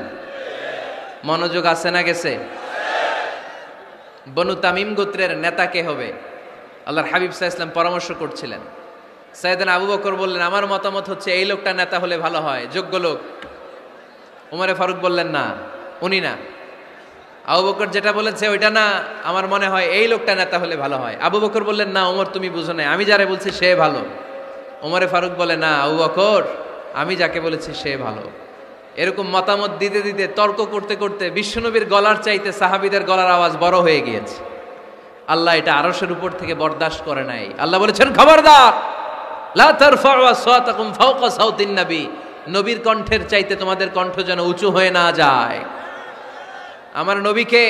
মনোযোগ আছে না গেছে? বনু তামিম গোত্রের নেতা কে হবে? আল্লাহর হাবিব সাল্লাল্লাহু আলাইহি ওয়াসাল্লাম পরামর্শ করছিলেন। সাইয়েদনা আবু বকর বললেন আমার মতামত হচ্ছে এই লোকটা নেতা হলে ভালো হয়, যোগ্য লোক। ওমরে ফারুক বললেন না, উনি না। আবু বকর যেটা বলেছে ওইটা না, আমার মনে হয় এই লোকটা নেতা হলে ভালো হয়। আবু বকর বললেন না ওমর তুমি বুঝো না, আমি যারে বলছি সে ভালো। ওমরে ফারুক বলে না আবু বকর, আমি যাকে বলেছি সে ভালো। এরকম মতামত দিতে দিতে তর্ক করতে করতে বিশ্বনবীর গলার চাইতে সাহাবীদের গলার আওয়াজ বড় হয়ে গিয়েছে। আল্লাহ এটা আরশের উপর থেকে বরদাস্ত করে নাই। আল্লাহ বলেছেন খবরদার, লা তারফাউ আসওয়াতাকুম ফাওকা সাউতিন নবী, নবীর কণ্ঠের চাইতে তোমাদের কণ্ঠ যেন উঁচু হয়ে না যায়। আমার নবীকে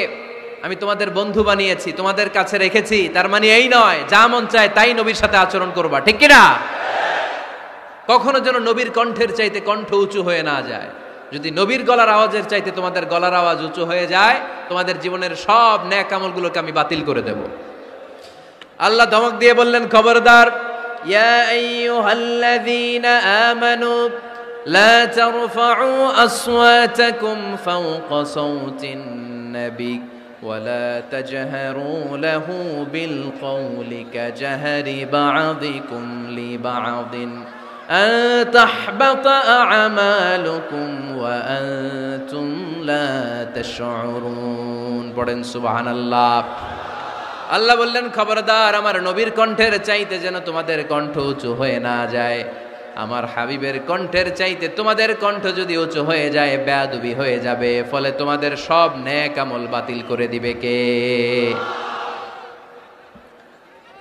আমি তোমাদের বন্ধু বানিয়েছি, তোমাদের কাছে রেখেছি, তার মানে এই নয় যা মন চায় তাই নবীর সাথে আচরণ করবা, ঠিক কি না? কখনো যেন নবীর কণ্ঠের চাইতে কণ্ঠ উঁচু হয়ে না যায়। যদি নবীর গলার আওয়াজের চাইতে তোমাদের গলার আওয়াজ উঁচু হয়ে যায়, তোমাদের জীবনের সব নেক আমলগুলোকে আমি বাতিল করে দেব। আল্লাহ ধমক দিয়ে বললেন খবরদার, ইয়া আইয়ুহাল্লাযীনা আমানু লা তারফাউ আসওয়াতাকুম ফাওকা সাউতিন নবী ওয়া লা তাজহারু লাহু বিল কওলি কাজহরি বা'দিকুম লিবা'দিন আন তাহবাতা আ'মালুকুম ওয়া আনতুম লা তাশউরুন। পড়েন সুবহানাল্লাহ। আল্লাহ বললেন খবরদার, আমার নবীর কণ্ঠের চাইতে যেন তোমাদের কণ্ঠ উঁচু হয়ে না যায়। আমার হাবিবের কণ্ঠের চাইতে তোমাদের কণ্ঠ যদি উঁচু হয়ে যায় বেয়াদবি হয়ে যাবে, ফলে তোমাদের সব নেক আমল বাতিল করে দিবে কে?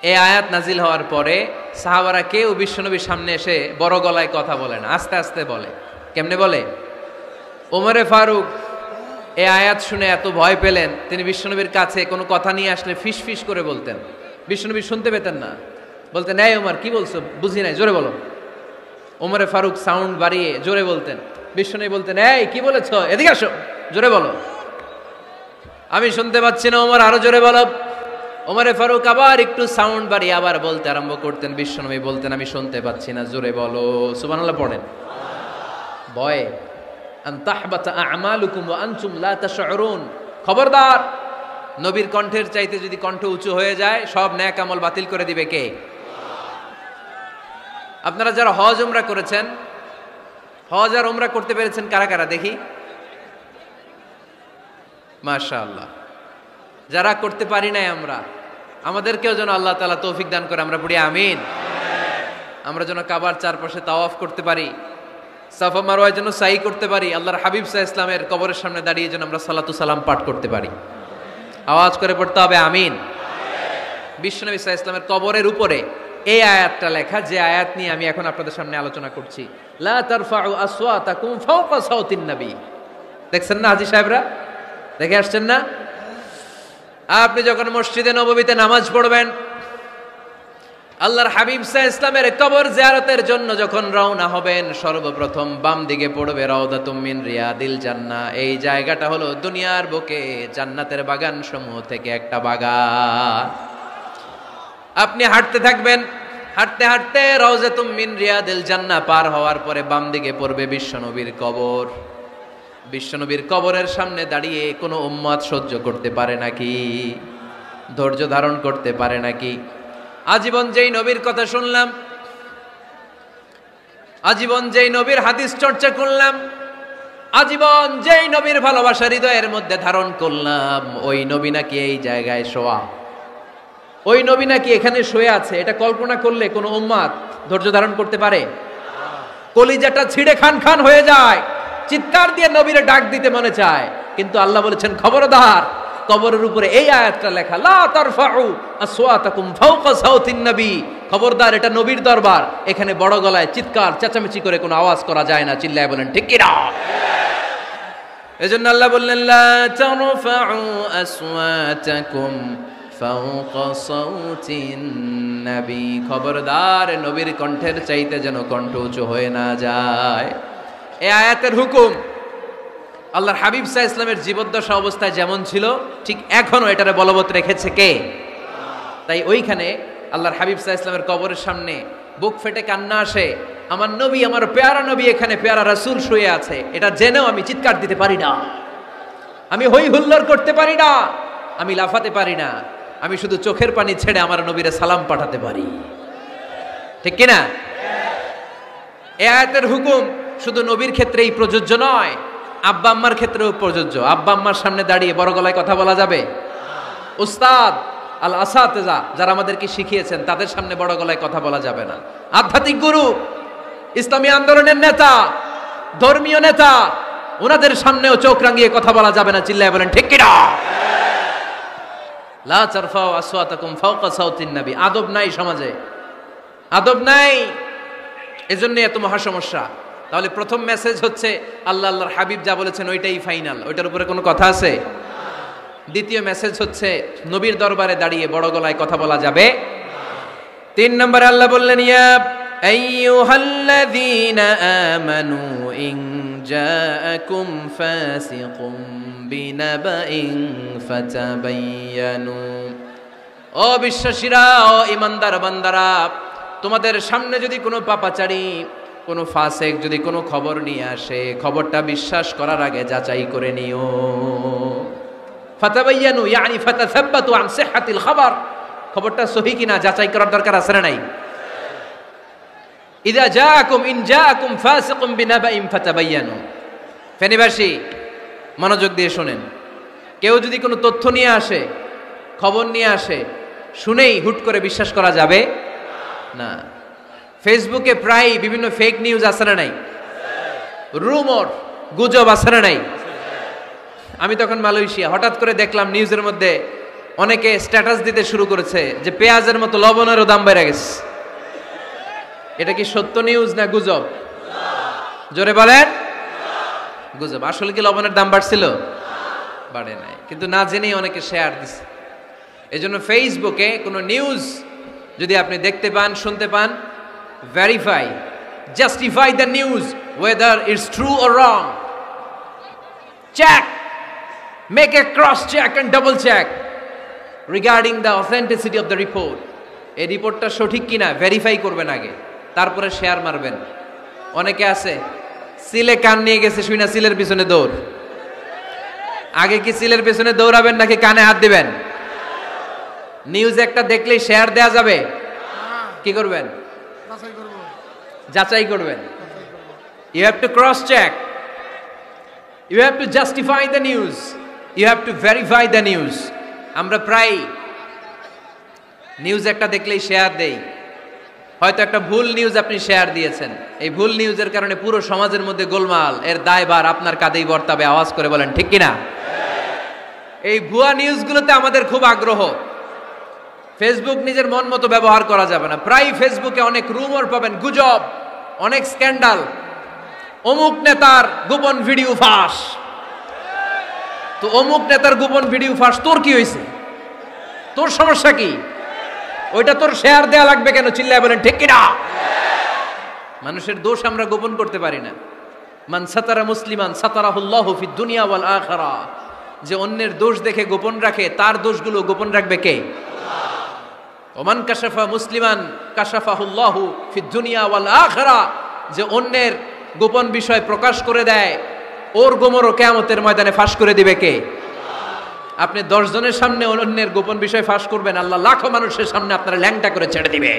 এই আয়াত নাজিল হওয়ার পরে সাহাবারা কেউ বিশ্বনবীর সামনে এসে বড় গলায় কথা বলে না, আস্তে আস্তে বলে। কেমনে বলে? ওমরে ফারুক এই আয়াত শুনে এত ভয় পেলেন, তিনি বিশ্বনবীর কাছে কোনো কথা নিয়ে আসলে ফিস ফিস করে বলতেন। বিশ্বনবী শুনতে পেতেন না, বলতেন, এই ওমর কি বলছো, বুঝি নাই, জোরে বলো। ওমরে ফারুক সাউন্ড বাড়িয়ে জোরে বলতেন। বিশ্বনবী বলতেন, এই কি বলেছো, এদিকে আসো, জোরে বলো। আমি শুনতে পাচ্ছি না, ওমর আরো জোরে বলো। ওমরে ফারুক আবার একটু সাউন্ড বাড়িয়ে আবার বলতে আরম্ভ করতেন। বিশ্বনবী বলতেন, আমি শুনতে পাচ্ছি না, জোরে বলো। সুবহানাল্লাহ পড়েন। ভয়ে আন তাহবাতা আমালুকুম ওয়া আনতুম লা তাশউরুন, খবরদার, নবীর কণ্ঠের চাইতে যদি কণ্ঠ উঁচু হয়ে যায় সব নেক আমল বাতিল করে দিবে কে? আপনারা যারা হজ উমরা করেছেন, হজ আর উমরা করতে পেরেছেন কারা কারা দেখি? মাশাআল্লাহ। যারা করতে পারি নাই আমরা, আমাদেরকেও যেন আল্লাহ তাআলা তৌফিক দান করে, আমরা পড়ি আমিন। আমরা যেন কাবার চারপাশে তাওয়াফ করতে পারি, সাফা মারওয়ায় যেন সাই করতে পারি, আল্লাহর হাবিব সাল্লাল্লাহু আলাইহি ওয়াসাল্লামের কবরের সামনে দাঁড়িয়ে যেন আমরা সালাতু সালাম পাঠ করতে পারি। আওয়াজ করে পড়তে হবে আমিন। বিশ্বনবী সাল্লাল্লাহু আলাইহি ওয়াসাল্লামের কবরের উপরে এই আয়াতটা লেখা, যে আয়াত নিয়ে আমি এখন আপনাদের সামনে আলোচনা করছি। লা তারফাউ আসওয়াতাকুম ফাওকা সাওতিন নবী। দেখছেন না হাজী সাহেবরা, দেখে আসছেন না? আপনি যখন মসজিদে নববীতে নামাজ পড়বেন, আল্লাহর হাবিব সাল্লাল্লাহু আলাইহি ওয়াসাল্লামের কবর জিয়ারতের জন্য যখন রওনা হবেন, সর্বপ্রথম বাম দিকে পড়বে রাউদাতুম মিন রিয়াদিল জান্নাহ। এই জায়গাটা হলো দুনিয়ার বুকে জান্নাতের বাগান সমূহ থেকে একটা বাগান। আপনি হাঁটতে থাকবেন, হাঁটতে হাঁটতে রাউজাতুম মিন রিয়াদিল জান্নাহ পার হওয়ার পরে বাম দিকে পড়বে বিশ্বনবীর কবর। বিশ্বনবীর কবরের সামনে দাঁড়িয়ে কোনো উম্মত সহ্য করতে পারে নাকি? ধৈর্য ধারণ করতে পারে নাকি? আজীবন যেই নবীর কথা শুনলাম, আজীবন যেই নবীর হাদিস চর্চা করলাম, আজীবন যেই নবীর ভালোবাসা হৃদয়ের মধ্যে ধারণ করলাম, ওই নবী নাকি এই জায়গায় শোয়া, ওই নবী নাকি এখানে শুয়ে আছে, এটা কল্পনা করলে কোনো উম্মত ধৈর্য ধারণ করতে পারে? কলিজাটা ছিঁড়ে খান খান হয়ে যায়, চিৎকার দিয়ে নবীরে ডাক দিতে মনে চায়। কিন্তু আল্লাহ বলেছেন, খবরদার, কবরের উপরে এই আয়াতটা লেখা, লা তারফাউ আসওয়াতাকুম ফাওকা সাওতিন নবী, খবরদার, এটা নবীর দরবার, এখানে বড় গলায় চিৎকার চেঁচামেচি করে কোনো আওয়াজ করা যায় না। চিল্লায় বলেন ঠিক কি না? এজন্য আল্লাহ বললেন, লা তারফাউ আসওয়াতাকুম ফাওকা সাওতিন নবী, খবরদার, নবীর কণ্ঠের চাইতে যেন কণ্ঠ উঁচু হয়ে না যায়। এই আয়াতের হুকুম আল্লাহর হাবিব সাল্লাল্লাহু আলাইহি ওয়াসাল্লামের জীবদ্দশা অবস্থায় যেমন ছিল, ঠিক এখনো এটারে বলবৎ রেখেছে কে? তাই ওইখানে আল্লাহর হাবিব সাল্লাল্লাহু আলাইহি ওয়াসাল্লামের কবরের সামনে বুক ফেটে কান্না আসে, আমার নবী, আমার পেয়ারা নবী এখানে, পেয়ারা রাসূল শুয়ে আছে, এটা জেনেও আমি চিৎকার দিতে পারি না, আমি হই হুল্লোড় করতে পারি না, আমি লাফাতে পারি না, আমি শুধু চোখের পানি ছেড়ে আমার নবীরে সালাম পাঠাতে পারি। ঠিক কিনা? এই আয়াতের হুকুম শুধু নবীর ক্ষেত্রেই প্রযোজ্য নয়, আব্বা আম্মার ক্ষেত্রেও প্রযোজ্য। আব্বা আম্মার সামনে দাঁড়িয়ে বড় গলায় কথা বলা যাবে? উস্তাদ আল আসাতেজা যারা আমাদেরকে শিখিয়েছেন, তাদের সামনে বড় গলায় কথা বলা যাবে না। আধ্যাত্মিক গুরু, ইসলামী আন্দোলনের নেতা, ধর্মীয় নেতা, ওনাদের সামনেও চোখ রাঙিয়ে কথা বলা যাবে না। চিল্লায় বলেন ঠিক কিনা? লা তারফাউ আসওয়াতাকুম ফাওকা সাওতিন নবী। আদব নাই সমাজে, আদব নাই, এজন্য এত মহা সমস্যা। তাহলে প্রথম মেসেজ হচ্ছে, আল্লাহ আল্লাহর হাবিব যা বলেছেন ওইটাই ফাইনাল, ওইটার উপরে কোনো কথা আছে? দ্বিতীয় মেসেজ হচ্ছে, নবীর দরবারে দাঁড়িয়ে বড় গলায় কথা বলা যাবে। 3 নম্বরে আল্লাহ বললেন, ইয়া আইয়ুহাল্লাযীনা আমানু ইন জাআকুম ফাসিকুম বিনাবাইন ফাতাবায়ানু। ও বিশ্বাসীরা, ও ঈমানদার বান্দারা, তোমাদের সামনে যদি কোনো পাপাচারী, কোনো ফাসেক যদি কোনো খবর নিয়ে আসে, খবরটা বিশ্বাস করার আগে যাচাই করে নিও। ফাতাবায়ানু ইয়ানি ফাতাসাব্বাতু আন সিহহাতিল খবর, খবরটা সহি কিনা যাচাই করার দরকার আছে না নাই? ইযা জাআকুম ইন জাআকুম ফাসিকুম বিনাবাইন ফাতাবায়ানু। ফেনীবাসী মনোযোগ দিয়ে শুনেন, কেউ যদি কোনো তথ্য নিয়ে আসে, খবর নিয়ে আসে, শুনেই হুট করে বিশ্বাস করা যাবে না। ফেসবুকে প্রায় বিভিন্ন ফেক নিউজ আছে না নাই? রুমর, গুজব আছে না নাই? আমি তখন মালয়েশিয়া, হঠাৎ করে দেখলাম নিউজের মধ্যে অনেকে স্ট্যাটাস দিতে শুরু করেছে যে পেঁয়াজের মতো লবণেরও দাম বেড়ে গেছে। এটা কি সত্য নিউজ না গুজব? জোরে বলেন। গুজব। আসলে কি লবণের দাম বাড়ছিল? বাড়ে নাই, কিন্তু না জেনেই অনেকে শেয়ার দিছে। এই জন্য ফেসবুকে কোনো নিউজ যদি আপনি দেখতে পান, শুনতে পান, verify, justify the news whether it's true or wrong. Check, make a cross check and double check regarding the authenticity of the report. এই রিপোর্টটা সঠিক কিনা ভেরিফাই করবেন আগে, তারপরে শেয়ার মারবেন। অনেকে আছে সিলে কান নিয়ে গেছে, শুই না সিলের পিছনে দৌড়। আগে কি সিলের পিছনে দৌড়াবেন নাকি কানে হাত দিবেন? নিউজ একটা দেখলেই শেয়ার দেয়া যাবে? কি করবেন? যাচাই করবেন। You have to cross check, you have to justify the news, you have to verify the news. আমরা প্রায় নিউজ একটা দেখলেই শেয়ার দেই। হয়তো একটা ভুল নিউজ আপনি শেয়ার দিয়েছেন, এই ভুল নিউজের কারণে পুরো সমাজের মধ্যে গোলমাল, এর দায়ভার আপনার কাঁধেই বর্তাবে। আওয়াজ করে বলেন ঠিক কিনা? এই ভুয়া নিউজগুলোতে আমাদের খুব আগ্রহ। ফেসবুক নিজের মন মতো ব্যবহার করা যাবে না। প্রায় ফেসবুকে অনেক রুমর পাবেন, গুজব, অনেক স্ক্যান্ডাল। অমুক নেতার গোপন ভিডিও ফাঁস। তো অমুক নেতার গোপন ভিডিও ফাঁস, তোর কি হয়েছে? তোর সমস্যা কি? ওইটা তোর শেয়ার দেয়া লাগবে কেন? চিল্লায় বলেন ঠিক কিনা? মানুষের দোষ আমরা গোপন করতে পারি না। মান সাতারা মুসলিমান সাতারাহুল্লাহু ফিদ দুনিয়া ওয়াল আখিরা। যে অন্যের দোষ দেখে গোপন রাখে, তার দোষগুলো গোপন রাখবে কে? ওমান কাশাফা মুসলিমান কাশাফাহুল্লাহু ফিদ দুনিয়া ওয়াল আখিরা। যে অন্যের গোপন বিষয় প্রকাশ করে দেয়, ওর গোমরও কিয়ামতের ময়দানে ফাঁস করে দিবে কে? আপনি 10 জনের সামনে অন্যের গোপন বিষয় ফাঁস করবেন, আল্লাহ লাখো মানুষের সামনে আপনার ল্যাংটা করে ছেড়ে দিবে।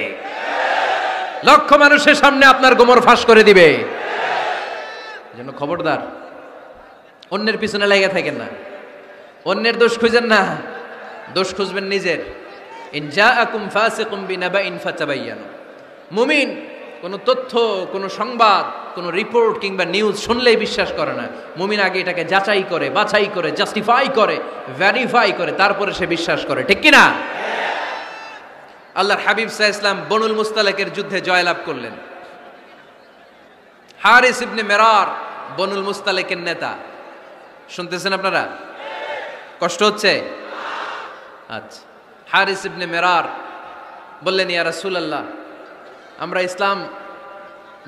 লক্ষ মানুষের সামনে আপনার গোমর ফাঁস করে দিবে। এজন্য খবরদার, অন্যের পিছনে লেগে থাকেন না, অন্যের দোষ খুঁজেন না, দোষ খুঁজবেন নিজের। ইন জাআকুম ফাসিকুম বিনাবাইন ফাতাবায়ানু। মুমিন কোনো তথ্য, কোনো সংবাদ, কোনো রিপোর্ট কিংবা নিউজ শুনলেই বিশ্বাস করে না। মুমিন আগে এটাকে যাচাই করে, বাছাই করে, জাস্টিফাই করে, ভেরিফাই করে, তারপরে সে বিশ্বাস করে। ঠিক কিনা? আল্লাহর হাবিব সাল্লাল্লাহু আলাইহি ওয়াসাল্লাম বনুল মুস্তালাকের যুদ্ধে জয়লাভ করলেন। হারিস ইবনে মিরার বনুল মুস্তালাকের নেতা। শুনতেছেন আপনারা? কষ্ট হচ্ছে? আচ্ছা। হারিস ইবনে মিরার বললেন, ইয়া রাসূলুল্লাহ, আমরা ইসলাম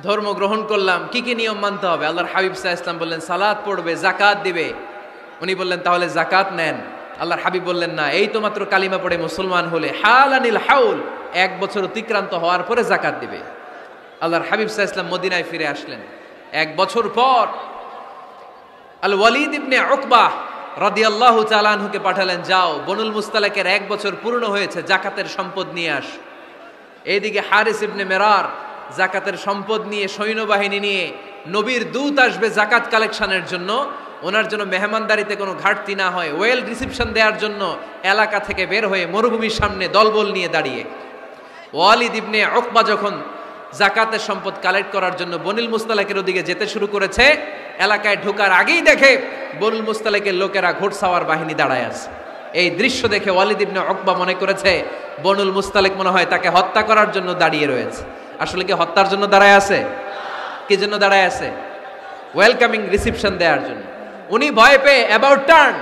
ধর্ম গ্রহণ করলাম, কি কি নিয়ম মানতে হবে? আল্লাহর হাবিব সাল্লাল্লাহু আলাইহি ওয়াসাল্লাম বললেন, সালাত পড়বে, যাকাত দিবে। উনি বললেন, তাহলে যাকাত নেন। আল্লাহর হাবিব বললেন, না, এই তো মাত্র কালিমা পড়ে মুসলমান হলে, হালানিল হাউল, 1 বছর অতিক্রান্ত হওয়ার পরে যাকাত দিবে। আল্লাহর হাবিব সাল্লাল্লাহু আলাইহি ওয়াসাল্লাম মদিনায় ফিরে আসলেন। 1 বছর পর আল ওয়ালিদ ইবনে উকবাহ রাদিয়াল্লাহু তাআলা আনহুকে পাঠালেন, যাও বনুল মুস্তালাকের 1 বছর পূর্ণ হয়েছে, যাকাতের সম্পদ নিয়ে আস। এইদিকে হারিস ইবনে মিরার যাকাতের সম্পদ নিয়ে, সৈন্যবাহিনী নিয়ে, নবীর দূত আসবে যাকাত কালেকশনের জন্য, ওনার জন্য মেহমানদারিতে কোনো ঘাটতি না হয়, ওয়েল রিসিপশন দেওয়ার জন্য এলাকা থেকে বের হয়ে মরুভূমির সামনে দলবল নিয়ে দাঁড়িয়ে। ওয়ালিদ ইবনে উকবা যখন যাকাতের সম্পদ কালেক্ট করার জন্য বনুল মুস্তালাকের ওদিকে যেতে শুরু করেছে, এলাকায় ঢোকার আগেই দেখে বনুল মুস্তালাকের লোকেরা ঘোড়সাওয়ার বাহিনী দাঁড়ায় আছে। এই দৃশ্য দেখে ওয়ালিদ ইবনে উকবা মনে করেছে বনুল মুস্তালিক মনে হয় তাকে হত্যা করার জন্য দাঁড়িয়ে রয়েছে। আসলে কি হত্যার জন্য দাঁড়ায় আছে? কি জন্য দাঁড়ায় আছে? ওয়েলকামিং রিসিপশন দেওয়ার জন্য। উনি ভয় পেয়ে অ্যাবাউট টার্ন,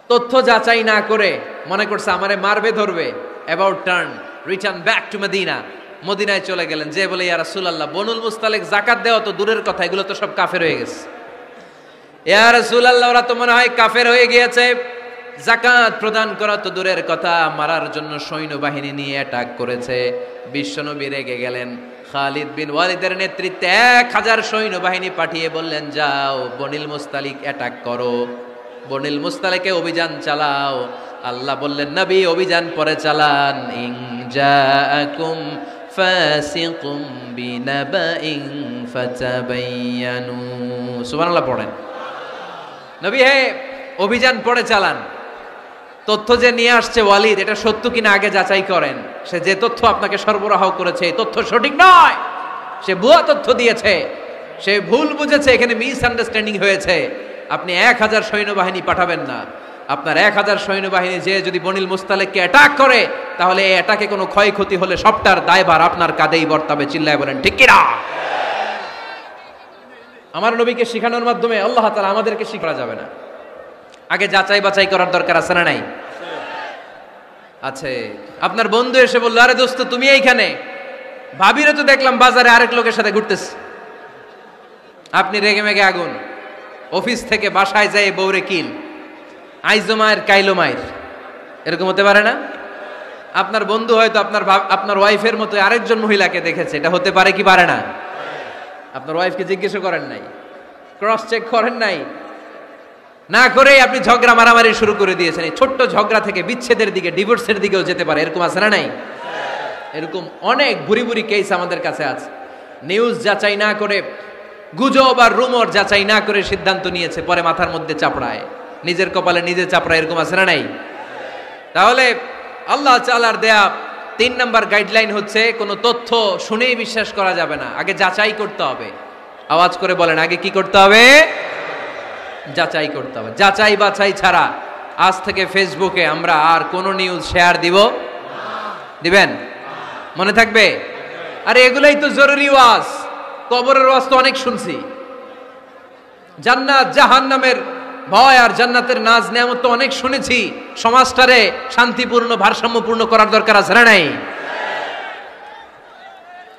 তথ্য যাচাই না করে মনে করছে আমারে মারবে, ধরবে, about turn, return back to Medina. মদিনায় চলে গেলেন, যে বলে, ইয়া রাসূলুল্লাহ, বনুল মুস্তালিক যাকাত দেওয়া তো দূরের কথা, এগুলো তো সব কাফের হয়ে গেছে। ইয়া রাসূলুল্লাহ, ওরা তো মনে হয় কাফের হয়ে গিয়েছে, যাকাত প্রদান করা তো দূরের কথা, মারার জন্য সৈন্যবাহিনী নিয়ে অ্যাটাক করেছে। বিশ্বনবী রেগে গেলেন। খালিদ বিন ওয়ালিদের নেতৃত্বে 1000 সৈন্যবাহিনী পাঠিয়ে বললেন, যাও বনুল মুস্তালিক অ্যাটাক করো, বনুল মুস্তালিকে অভিযান চালাও। আল্লাহ বললেন, নবী অভিযান পরে চালান। ইন জাআকুম ফাসিকুম বিনাবাইন ফাতাবায়ানু। সুবহানাল্লাহ পড়েন। নবী হে, অভিযান পরে চালান। তথ্য যে নিয়ে আসছে ওয়ালিদ, এটা সত্য কিনা আগে যাচাই করেন। সে যে তথ্য আপনাকে সরবরাহ করেছে, এই তথ্য সঠিক নয়, সে ভুয়া তথ্য দিয়েছে, সে ভুল বুঝেছে, এখানে মিস আন্ডারস্ট্যান্ডিং হয়েছে। আপনি 1000 সৈন্যবাহিনী পাঠাবেন না। আপনার 1000 সৈন্যবাহিনী যে যদি বনুল মুস্তালিককে অ্যাটাক করে, তাহলে এই অ্যাটাকে কোনো ক্ষয়ক্ষতি হলে সবটার দায়ভার আপনার কাঁধেই বর্তাবে। চিল্লায় বলেন ঠিক কিনা? আমার নবীকে শিখানোর মাধ্যমে আল্লাহ তাআলা আমাদেরকে শিখা যাবে না। আগে যাচাই বাছাই করার দরকার আছে না নাই? আছে। আপনার বন্ধু এসে বললো, আরে দোস্ত তুমি এইখানে, ভাবিরে তো দেখলাম বাজারে আরেক লোকের সাথে ঘুরতেছে। আপনি রেগে মেগে আগুন, অফিস থেকে বাসায় যায় বউরে কিল, আইজো মায়ের কাইলো মায়ের, এরকম হতে পারে না? আপনার বন্ধু হয়তো আপনার ওয়াইফের মতো আরেকজন মহিলাকে দেখেছে, এটা হতে পারে কি পারে না? আপনার ওয়াইফকে জিজ্ঞেস করেন নাই, ক্রস চেক করেন নাই, না করেই আপনি ঝগড়া মারামারি শুরু করে দিয়েছেন। এই ছোট্ট ঝগড়া থেকে বিচ্ছেদের দিকে, ডিভোর্সের দিকেও যেতে পারে, এরকম আছে না নাই? এরকম অনেক বুড়ি বুড়ি কেস আমাদের কাছে আছে। নিউজ যাচাই না করে, গুজব আর রুমর যাচাই না করে সিদ্ধান্ত নিয়েছে, পরে মাথার মধ্যে চাপড়ায়, নিজের কপালে নিজে চাপড়ায়, এরকম আছে না নাই? তাহলে আল্লাহ তাআলার দেয়া 3 নাম্বার গাইডলাইন হচ্ছে, কোনো তথ্য শুনেই বিশ্বাস করা যাবে না, আগে যাচাই করতে হবে। আওয়াজ করে বলেন, আগে কি করতে হবে? যাচাই করতে হবে। যাচাই বাছাই ছাড়া আজ থেকে ফেসবুকে আমরা আর কোনো নিউজ শেয়ার দিব? দিবেন? মনে থাকবে? আরে এগুলাই তো জরুরি ওয়াজ। কবরের ওয়াজ তো অনেক শুনছি, জান্নাত জাহান্নামের ভয় আর জান্নাতের নাজ নেয়ামত তো অনেক শুনেছি। সমাজটারে শান্তিপূর্ণ, ভারসাম্যপূর্ণ করার দরকার আছে না নাই?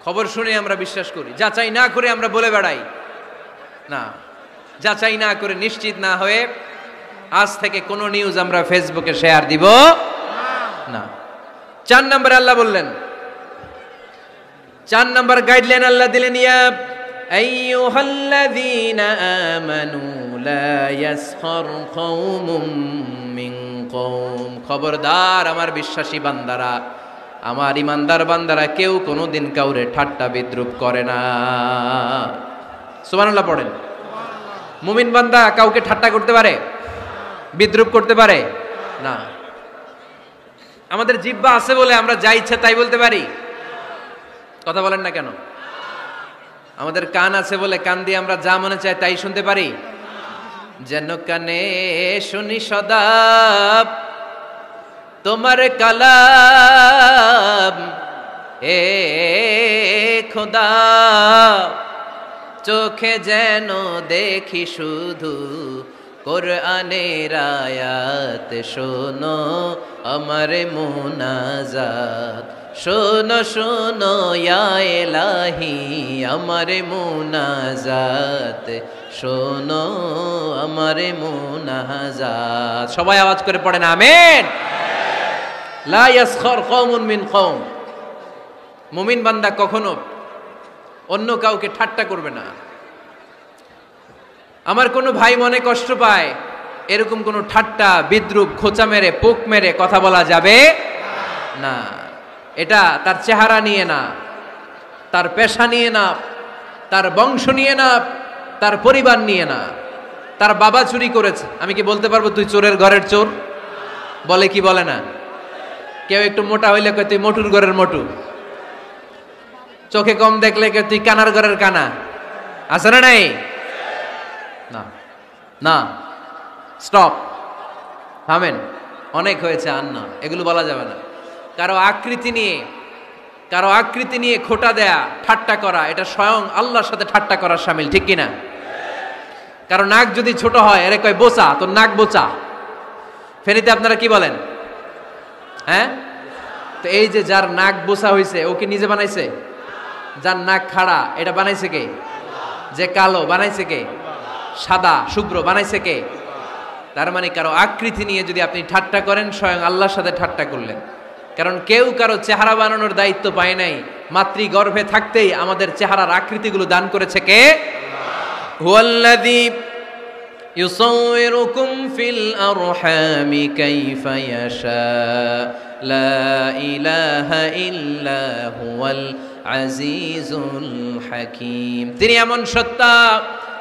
খবর শুনে আমরা বিশ্বাস করি, যাচাই না করে আমরা বলে বেড়াই না। যাচাই না করে, নিশ্চিত না হয়ে আজ থেকে কোনো নিউজ আমরা ফেসবুকে শেয়ার দিব না। 4 নম্বরে আল্লাহ বললেন, 4 নম্বর গাইডলাইন আল্লাহ দিলেন, ইয়া আইয়ুহাল্লাযীনা আমানু লা ইয়াসখার কওমুম মিন কওম। খবরদার আমার বিশ্বাসী বান্দারা, আমার ইমানদার বান্দারা, কেউ কোনোদিন কাউরে ঠাট্টা বিদ্রুপ করে না। সুবহানাল্লাহ পড়েন। মুমিন বান্দা কাউকে ঠাট্টা করতে পারে? বিদ্রুপ করতে পারে না। আমাদের জিহ্বা আছে বলে আমরা যা ইচ্ছা তাই বলতে পারি? কথা বলেন না কেন? আমাদের কান আছে বলে কান দিয়ে আমরা যা মনে চাই তাই শুনতে পারি? যেন কানে শুনি সদা তোমার কালাম, এ খোদা চোখে যেন দেখি শুধু কোরআনের আয়াত। শোনো আমার মুনাজাত, শোনো শোনো ইয়া ইলাহি আমার মুনাজাত, শোনো আমার মুনাজাত। সবাই আওয়াজ করে পড়েন আমিন। লা ইয়াসখার কওমুন মিন কওম। মুমিন বান্দা কখনো অন্য কাউকে ঠাট্টা করবে না। আমার কোনো ভাই মনে কষ্ট পায়, এরকম কোনো ঠাট্টা বিদ্রুপ, খোঁচা মেরে, পোক মেরে কথা বলা যাবে না। এটা তার চেহারা নিয়ে না, তার পেশা নিয়ে না, তার বংশ নিয়ে না, তার পরিবার নিয়ে না। তার বাবা চুরি করেছে, আমি কি বলতে পারবো তুই চোরের ঘরের চোর? বলে কি বলে না? কেউ একটু মোটা হইলে কয় তুই মোটুর ঘরের মোটু, চোখে কম দেখলে কে তুই কানার ঘরের কানা। আছে না নাই? না না, স্টপ, থামেন, অনেক হয়েছে, আর না, এগুলো বলা যাবে না। কারো আকৃতি নিয়ে খোটা দেয়া, ঠাট্টা করা, এটা স্বয়ং আল্লাহর সাথে ঠাট্টা করার শামিল, ঠিক কিনা? কারো নাক যদি ছোট হয়, এরে কয় বোচা, তোর নাক বোচা। ফেনীতে আপনারা কি বলেন? হ্যাঁ, তো এই যে যার নাক বোচা হয়েছে, ও কি নিজে বানাইছে? যার নাক খাড়া, এটা বানাইছে কে? যে কালো, বানাইছে কে? সাদা শুভ্র, বানাইছে কে? তার মানে কারো আকৃতি নিয়ে যদি আপনি ঠাট্টা করেন, স্বয়ং আল্লাহর সাথে ঠাট্টা করলেন। কারণ কেউ কারো চেহারা বানানোর দায়িত্ব পায় নাই। মাতৃ গর্ভে থাকতেই আমাদের চেহারার আকৃতিগুলো দান করেছে কে? হুয়াল্লাযী ইউসাউইরুকুম ফিল আরহামি কাইফা ইয়াশা লা ইলাহা ইল্লা হুয়াল আজিজুল হাকীম। তিনি এমন সত্তা,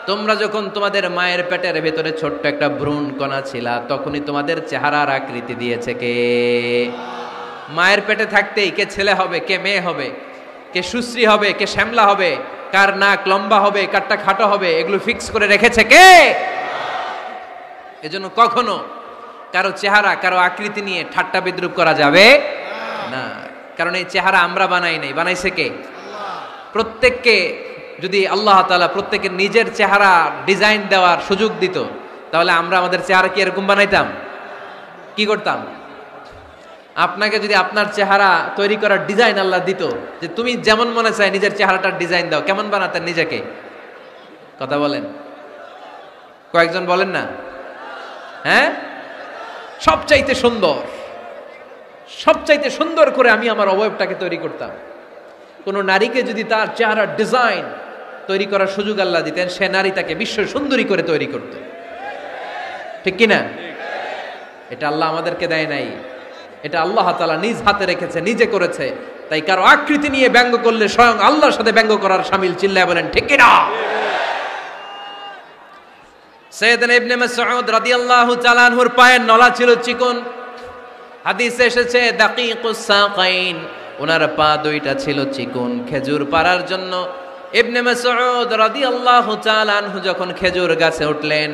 তোমরা যখন তোমাদের মায়ের পেটের ভেতরে ছোট্ট একটা ভ্রূণ কণা ছিলা, তখনই তোমাদের চেহারার আকৃতি দিয়েছে কে? মায়ের পেটে থাকতেই কে ছেলে হবে, কে মেয়ে হবে, কে সুশ্রী হবে, কে শ্যামলা হবে, কার নাক লম্বা হবে, কারটা খাটো হবে, এগুলো ফিক্স করে রেখেছে কে? এজন্য কখনো কারো চেহারা, কারো আকৃতি নিয়ে ঠাট্টা বিদ্রুপ করা যাবে না। কারণ এই চেহারা আমরা বানাই নাই, বানাইছে কে? প্রত্যেককে যদি আল্লাহ তাআলা প্রত্যেকের নিজের চেহারা ডিজাইন দেওয়ার সুযোগ দিত, তাহলে আমরা আমাদের চেহারা কি এরকম বানাইতাম? কি করতাম? আপনাকে যদি আপনার চেহারা তৈরি করার ডিজাইন আল্লাহ দিত, যে তুমি যেমন মনে চাই নিজের চেহারাটার ডিজাইন দাও, কেমন বানাতেন নিজেকে? কথা বলেন, কয়েকজন বলেন না? হ্যাঁ, সবচাইতে সুন্দর, সবচাইতে সুন্দর করে আমি আমার অবয়বটাকে তৈরি করতাম। কোন নারীকে যদি তার চেহারার ডিজাইন তৈরি করার সুযোগ আল্লাহ দিতেন, সে নারী তাকে বিশ্ব সুন্দরী করে তৈরি করত। ঠিক কিনা? এটা আল্লাহ আমাদেরকে দেয় নাই, এটা আল্লাহ তাআলা নিজ হাতে রেখেছে, নিজে করেছে। তাই কারো আকৃতি নিয়ে ব্যঙ্গ করলে স্বয়ং আল্লাহর সাথে ব্যঙ্গ করার শামিল। চিল্লায় বলেন ঠিক কিনা? সাইয়েদনা ইবনে মাসউদ রাদিয়াল্লাহু তাআলা আনহুর পায়ের নলা ছিল চিকন। হাদিসে এসেছে দাকিকুস সাকাইন, ওনার পা দুইটা ছিল চিকন খেজুর পাড়ার জন্য। ইবনে মাসউদ রাদিয়াল্লাহু তাআলা আনহু যখন খেজুর গাছে উঠলেন,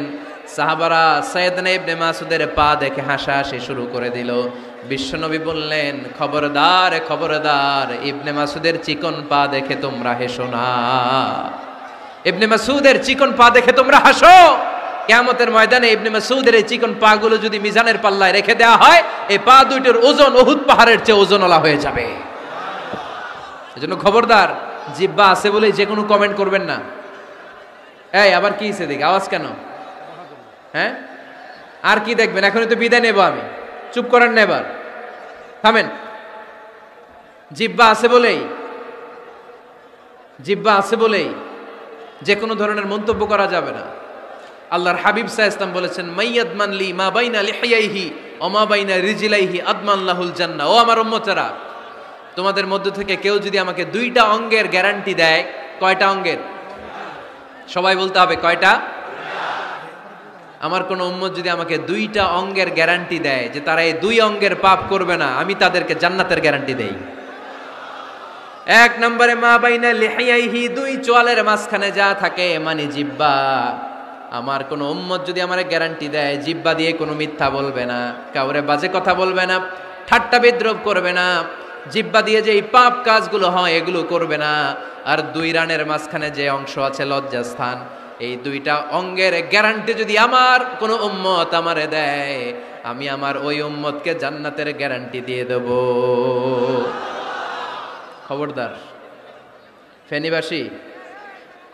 সাহাবারা সাইয়েদনা ইবনে মাসউদের পা দেখে হাসাহাসি শুরু করে দিল। বিশ্বনবী বললেন, খবরদার খবরদার, ইবনে মাসউদের চিকন পা দেখে তোমরা হেসো না। ইবনে মাসউদের চিকন পা দেখে তোমরা হাসো। কিয়ামতের ময়দানে ইবনে মাসউদের এই চিকন পা গুলো যদি মিজানের পাল্লায় রেখে দেওয়া হয়, এই পা দুইটার ওজন উহুদ পাহাড়ের চেয়ে ওজনওয়ালা হয়ে যাবে। এজন্য খবরদার, জিহ্বা আছে বলে যে কোনো কমেন্ট করবেন না। এই আবার কি হইছে দেখি, আওয়াজ কেন? হ্যাঁ, আর কি দেখবেন? এখনই তো বিদায় নেব আমি, চুপ করেন না, এবার থামেন। জিহ্বা আছে বলেই, জিহ্বা আছে বলেই যে কোনো ধরনের মন্তব্য করা যাবে না। আল্লাহর হাবিব সাল্লাল্লাহু আলাইহি ওয়াসাল্লাম বলেছেন, মাইয়াদমান লি মা বাইনা লিহিয়াইহি ওয়া মা বাইনা রিজলাইহি আদমান লাহুল জান্নাহ। ও আমার উম্মতেরা, তোমাদের মধ্য থেকে কেউ যদি আমাকে দুইটা অঙ্গের গ্যারান্টি দেয়, কয়টা অঙ্গের? সবাই বলতে হবে কয়টা? আমার কোন উম্মত যদি আমাকে দুইটা অঙ্গের গ্যারান্টি দেয় যে তারা এই দুই অঙ্গের পাপ করবে না, আমি তাদেরকে জান্নাতের গ্যারান্টি দেই। এক নম্বরে মা বাইনা লিহিয়াইহি, দুই চোয়ালের মাঝখানে যা থাকে মানে জিহ্বা। আমার কোন উম্মত যদি আমারে গ্যারান্টি দেয় জিহ্বা দিয়ে কোনো মিথ্যা বলবে না, কাউরে বাজে কথা বলবে না, ঠাট্টা বিদ্রূপ করবে না, জিহ্বা দিয়ে যে এই পাপ কাজগুলো হয় এগুলো করবে না, আর দুই রানের মাঝখানে যে অংশ আছে লজ্জাস্থান, এই দুইটা অঙ্গের গ্যারান্টি যদি আমার কোন উম্মত আমারে দেয়, আমি আমার ওই উম্মতকে জান্নাতের গ্যারান্টি দিয়ে দেব। খবরদার ফেনীবাসী,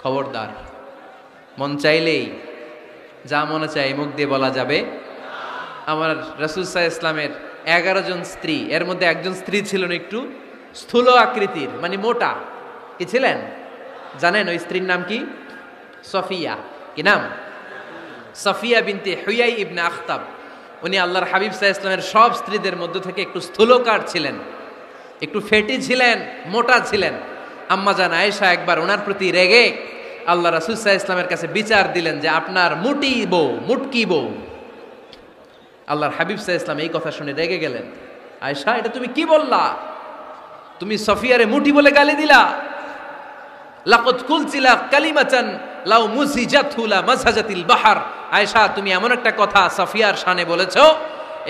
খবরদার। মন চাইলেই যা মনে চাই মুখ দিয়ে বলা যাবে। আমার রাসূল সাল্লাল্লাহু আলাইহি ওয়াসাল্লামের 11 জন স্ত্রী, এর মধ্যে একজন স্ত্রী ছিলেন একটু স্থূল আকৃতির, মানে মোটা। কি ছিলেন জানেন? ওই স্ত্রীর নাম কি? সফিয়া। কি নাম? সফিয়া বিনতে হুয়াই ইবনে আখতাব। উনি আল্লাহর হাবিব সাল্লাল্লাহু আলাইহি ওয়াসাল্লামের সব স্ত্রীদের মধ্য থেকে একটু স্থূলকার ছিলেন, একটু ফেটি ছিলেন, মোটা ছিলেন। আম্মা জান আয়েশা একবার ওনার প্রতি রেগে আল্লাহ রাসূল সাল্লাল্লাহু আলাইহি ওয়াসাল্লামের কাছে বিচার দিলেন যে আপনার মুটি বউ, মুটকি বউ। আল্লাহর হাবিব সাল্লাল্লাহু আলাইহি ওয়াসাল্লাম এই কথা শুনে রেগে গেলেন। আয়েশা, এটা তুমি কি বললা? তুমি সফিয়ারে মুটি বলে গালি দিলা। লাকাদ কুলতিলা কালিমাতান লাউ মুসিজাতহু লা মাসহাজাতিল বাহর। আয়েশা, তুমি এমন একটা কথা সফিয়ার শানে বলেছো,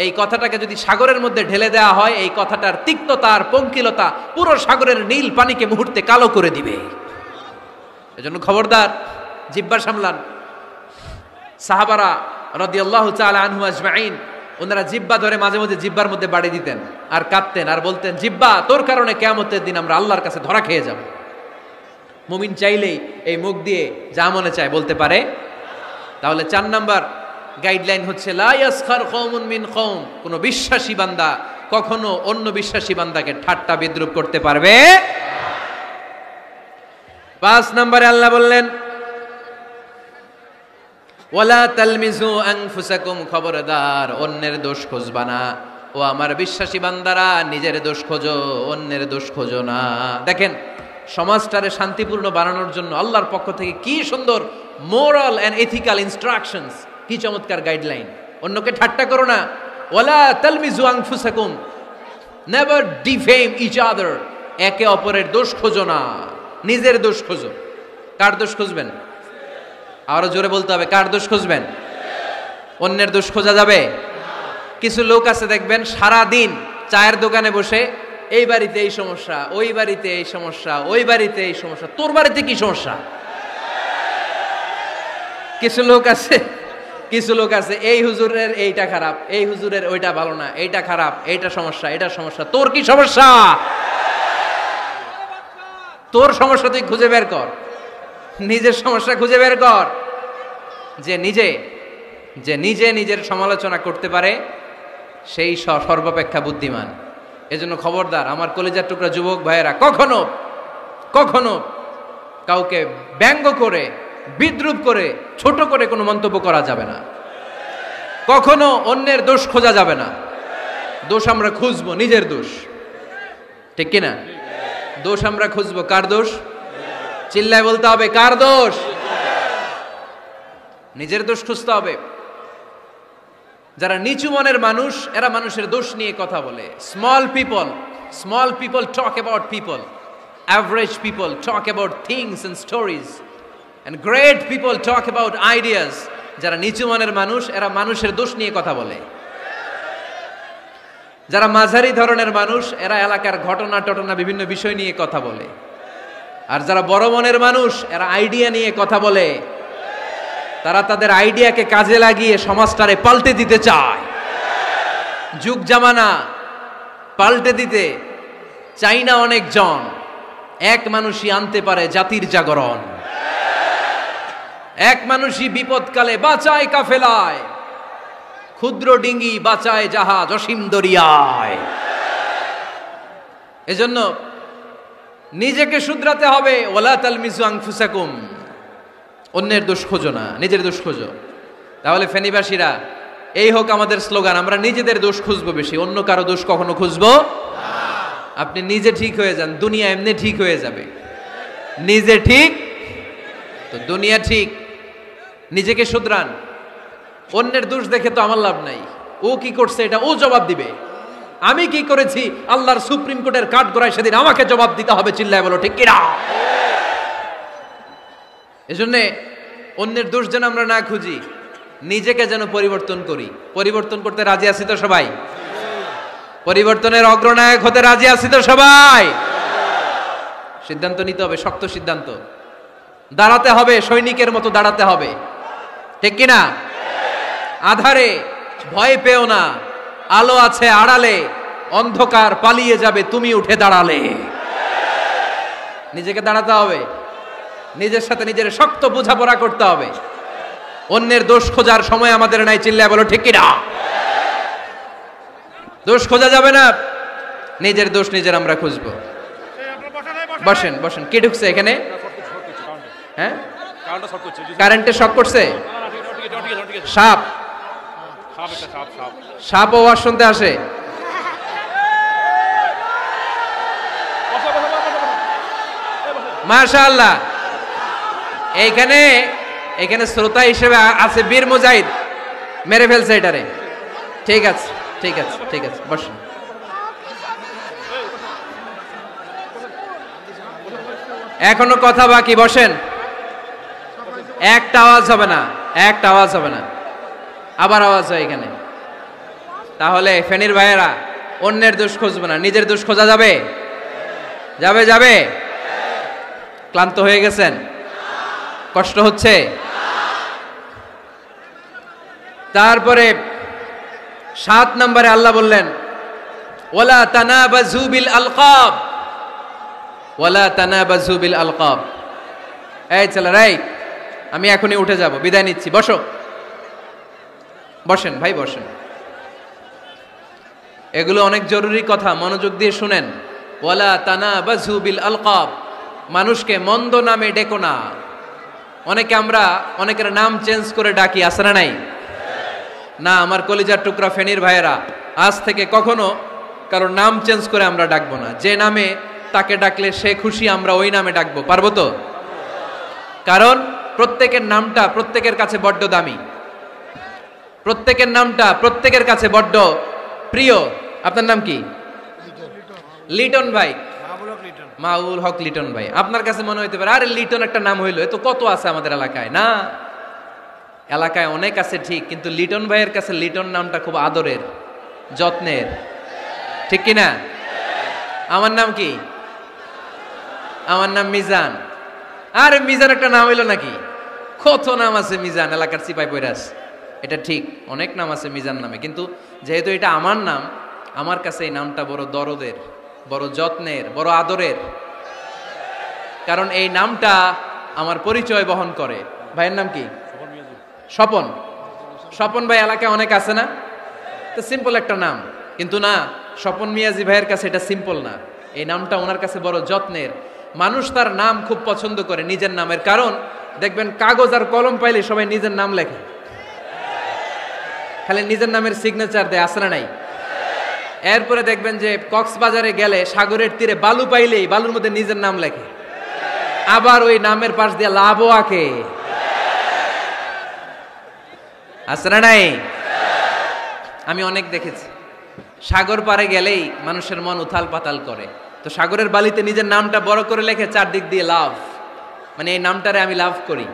এই কথাটাকে যদি সাগরের মধ্যে ঢেলে দেওয়া হয়, এই কথাটার তিক্ততা আর পঙ্কিলতা পুরো সাগরের নীল পানিকে মুহূর্তে কালো করে দিবে। এজন্য খবরদার, জিহ্বা সামলান। সাহাবারা রাদিয়াল্লাহু তাআলা আনহু আজমাইন, ওনারা জিহ্বা ধরে মাঝে মাঝে জিহ্বার মধ্যে বাড়ি দিতেন আর কাঁদতেন আর বলতেন, জিহ্বা, তোর কারণে কিয়ামতের দিন আমরা আল্লাহর কাছে ধরা খেয়ে যাব। মুমিন চাইলেই এই মুখ দিয়ে যা মনে চায় বলতে পারে। তাহলে 4 নাম্বার গাইডলাইন হচ্ছে, লা ইয়াসখার কওমুন মিন কওম, কোন বিশ্বাসী বান্দা কখনো অন্য বিশ্বাসী বান্দাকে ঠাট্টা বিদ্রূপ করতে পারবে। 5 নম্বরে আল্লাহ বললেন, ওয়ালা তালমিজু আনফুসাকুম, খবরদার অন্যের দোষ খুঁজবা না। ও আমার বিশ্বাসী বান্দারা, নিজের দোষ খোঁজো, অন্যের দোষ খোঁজো না। দেখেন সমাজটারে শান্তিপূর্ণ বানানোর জন্য আল্লাহর পক্ষ থেকে কি সুন্দর মোরাল এন্ড এথিক্যাল ইনস্ট্রাকশনস, কি চমৎকার গাইডলাইন। অন্যকে ঠাট্টা করো না। ওয়ালা তালমিজু আনফুসাকুম, নেভার ডিফেম ইচ আদার, একে অপরের দোষ খোঁজো না, নিজের দোষ খোঁজো। কার দোষ খুঁজবেন? আরো জোরে বলতে হবে, কার দোষ খুঁজবেন? অন্যের দোষ খোঁজা যাবে? কিছু লোক আছে দেখবেন সারা দিন চায়ের দোকানে বসে, এই বাড়িতে এই সমস্যা, ওই বাড়িতে এই সমস্যা, ওই বাড়িতে এই সমস্যা, তোর বাড়িতে কি সমস্যা? কিছু লোক আছে কিছু লোক আছে এই হুজুরের এইটা খারাপ, এই হুজুরের ওইটা ভালো না, এইটা খারাপ, এইটা সমস্যা, এটা সমস্যা। তোর কি সমস্যা? তোর সমস্যা তুই খুঁজে বের কর, নিজের সমস্যা খুঁজে বের কর। যে নিজে নিজের সমালোচনা করতে পারে সেই সর্বাপেক্ষা বুদ্ধিমান। এজন্য খবরদার আমার কলিজার টুকরা যুবক ভাইয়েরা, কখনো কখনো কাউকে ব্যঙ্গ করে, বিদ্রুপ করে, ছোট করে কোনো মন্তব্য করা যাবে না। কখনো অন্যের দোষ খোঁজা যাবে না। দোষ আমরা খুঁজবো নিজের দোষ, ঠিক কিনা? দোষ আমরা খুঁজবো কার দোষ? চিল্লায় বলতে হবে কার দোষ? নিজের দোষ খুঁজতে হবে। যারা নিচু মনের মানুষ এরা মানুষের দোষ নিয়ে কথা বলে। Small people talk about people, average people talk about things and stories, and great people talk about ideas. যারা নিচু মনের মানুষ এরা মানুষের দোষ নিয়ে কথা বলে। যারা মাঝারি ধরনের মানুষ এরা এলাকার ঘটনা বিভিন্ন বিষয় নিয়ে কথা বলে। আর যারা বড় মনের মানুষ এরা আইডিয়া নিয়ে কথা বলে। তারা তাদের আইডিয়াকে কাজে লাগিয়ে সমাজটারে পাল্টে দিতে চায়। যুগ জামানা পাল্টে দিতে চাই না অনেকজন, এক মানুষই আনতে পারে জাতির জাগরণ। এক মানুষই বিপদকালে বাঁচায় কাফেলায়, ক্ষুদ্র ডিঙ্গি বাঁচায় জাহাজ অসীম দরিয়ায়। এজন্য নিজেকে শুধরাতে হবে। ওয়ালা তালমিজু আনফুসাকুম, অন্যের দোষ খোঁজো না, নিজের দোষ খোঁজো। তাহলে ফেনীবাসীরা, এই হোক আমাদের স্লোগান, আমরা নিজেদের দোষ খুঁজবো বেশি, অন্য কারো দোষ কখনো খুঁজবো না। আপনি নিজে ঠিক হয়ে যান, দুনিয়া এমনি ঠিক হয়ে যাবে। নিজে ঠিক তো দুনিয়া ঠিক। নিজেকে শুধরান। অন্যের দোষ দেখে তো আমার লাভ নাই। ও কি করছে এটা ও জবাব দিবে, আমি কি করেছি আল্লাহর সুপ্রিম কোর্টের কাঠগড়ায় সেদিন আমাকে জবাব দিতে হবে। চিল্লায় বলো ঠিক কিনা? এজন্য অন্যের দোষ যেন আমরা না খুঁজি, নিজেকে যেন পরিবর্তন করি। পরিবর্তন করতে রাজি আছি তো সবাই? পরিবর্তনের অগ্রনায়ক হতে রাজি আছি তো সবাই? সিদ্ধান্ত নিতে হবে, শক্ত সিদ্ধান্ত। দাঁড়াতে হবে, সৈনিকের মতো দাঁড়াতে হবে, ঠিক কিনা? আধারে ভয় পেও না, আলো আছে আড়ালে, অন্ধকার পালিয়ে যাবে তুমি উঠে দাঁড়ালে। নিজেকে দাঁড়াতে হবে, নিজের সাথে নিজের শক্ত বোঝাপড়া করতে হবে। অন্যের দোষ খোঁজার সময় আমাদের নাই। চিল্লায় বলো ঠিক কিনা? দোষ খোঁজা যাবে না, নিজের দোষ নিজের আমরা খুঁজবো। বসেন বসেন। কে ঢুকছে এখানে? হ্যাঁ, কারেন্টে শক করছে। সাপ, সাপ আওয়াজ শুনতে আসে। মাশাআল্লাহ। এইখানে শ্রোতা হিসেবে আছে বীর মুজাহিদ, মেরে ফেলছে এটারে। ঠিক আছে ঠিক আছে ঠিক আছে, বসেন। এখনো কথা বাকি, বসেন। একটা আওয়াজ হবে না, একটা আওয়াজ হবে না। আবার আওয়াজ হয় এখানে। তাহলে ফেনীর ভাইয়েরা, অন্যের দোষ খুঁজবে না, নিজের দোষ খোঁজা যাবে? যাবে যাবে? ক্লান্ত হয়ে গেছেন? কষ্ট হচ্ছে? তারপরে 7 নম্বরে আল্লাহ বললেন, ওয়ালা তানাবাজু বিল আলকাব, ওয়ালা তানাবাজু বিল আলকাব। এই ছেলেরা, আমি এখনই উঠে যাব, বিদায় নিচ্ছি, বসো। বসেন ভাই, বসেন। এগুলো অনেক জরুরি কথা, মনোযোগ দিয়ে শুনেন। ওয়ালা তানাবাজু বিল আলকাব, মানুষকে মন্দ নামে ডেকো না। অনেকের নাম চেঞ্জ করে ডাকি, আছে না নাই? না, আমার কলিজার টুকরা ফেনীর ভাইয়েরা, আজ থেকে কখনো কারোর নাম চেঞ্জ করে আমরা ডাকবো না। যে নামে তাকে ডাকলে সে খুশি, আমরা ওই নামে ডাকবো, পারবো তো? কারণ প্রত্যেকের নামটা প্রত্যেকের কাছে বড্ড দামি, প্রত্যেকের নামটা প্রত্যেকের কাছে বড্ড প্রিয়। আপনার নাম কি? লিটন ভাই, মাহবুল হক লিটন ভাই। আপনার কাছে মনে হইতে পারে, আরে লিটন একটা নাম হইলো, এ তো কত আছে আমাদের এলাকায়। না, এলাকায় অনেক আছে ঠিক, কিন্তু লিটন ভাইয়ের কাছে লিটন নামটা খুব আদরের, যত্নের, ঠিক কিনা? আমার নাম কি? আমার নাম মিজান। আরে মিজান একটা নাম হইলো নাকি? কত নাম আছে মিজান, এলাকার সিপাই পয়রাস। এটা ঠিক, অনেক নাম আছে মিজান নামে, কিন্তু যেহেতু এটা আমার নাম, আমার কাছে এই নামটা বড় দরদের, বড় যত্নের, বড় আদরের, কারণ এই নামটা আমার পরিচয় বহন করে। ভাইয়ের নাম কি? স্বপন। স্বপন ভাই এলাকায় অনেক আছে না? তো সিম্পল একটা নাম, কিন্তু না, স্বপন মিয়াজি ভাইয়ের কাছে এটা সিম্পল না, এই নামটা ওনার কাছে বড় যত্নের। মানুষ তার নাম খুব পছন্দ করে, নিজের নামের, কারণ দেখবেন কাগজ আর কলম পাইলে সবাই নিজের নাম লেখে, খালি নিজের নামের সিগনেচার দেয়, আছে না নাই? এরপরে দেখবেন যে কক্সবাজারে গেলে সাগরের তীরে বালু পাইলেই বালুর মধ্যে নিজের নাম লেখে, আবার ওই নামের পাশ দিয়ে লাভও আঁকে, আছে না নাই? আমি অনেক দেখেছি, সাগর পারে গেলেই মানুষের মন উথাল পাতাল করে, তো সাগরের বালিতে নিজের নামটা বড় করে লেখে, চারদিক দিয়ে লাভ, মানে এই নামটারে আমি লাভ করি।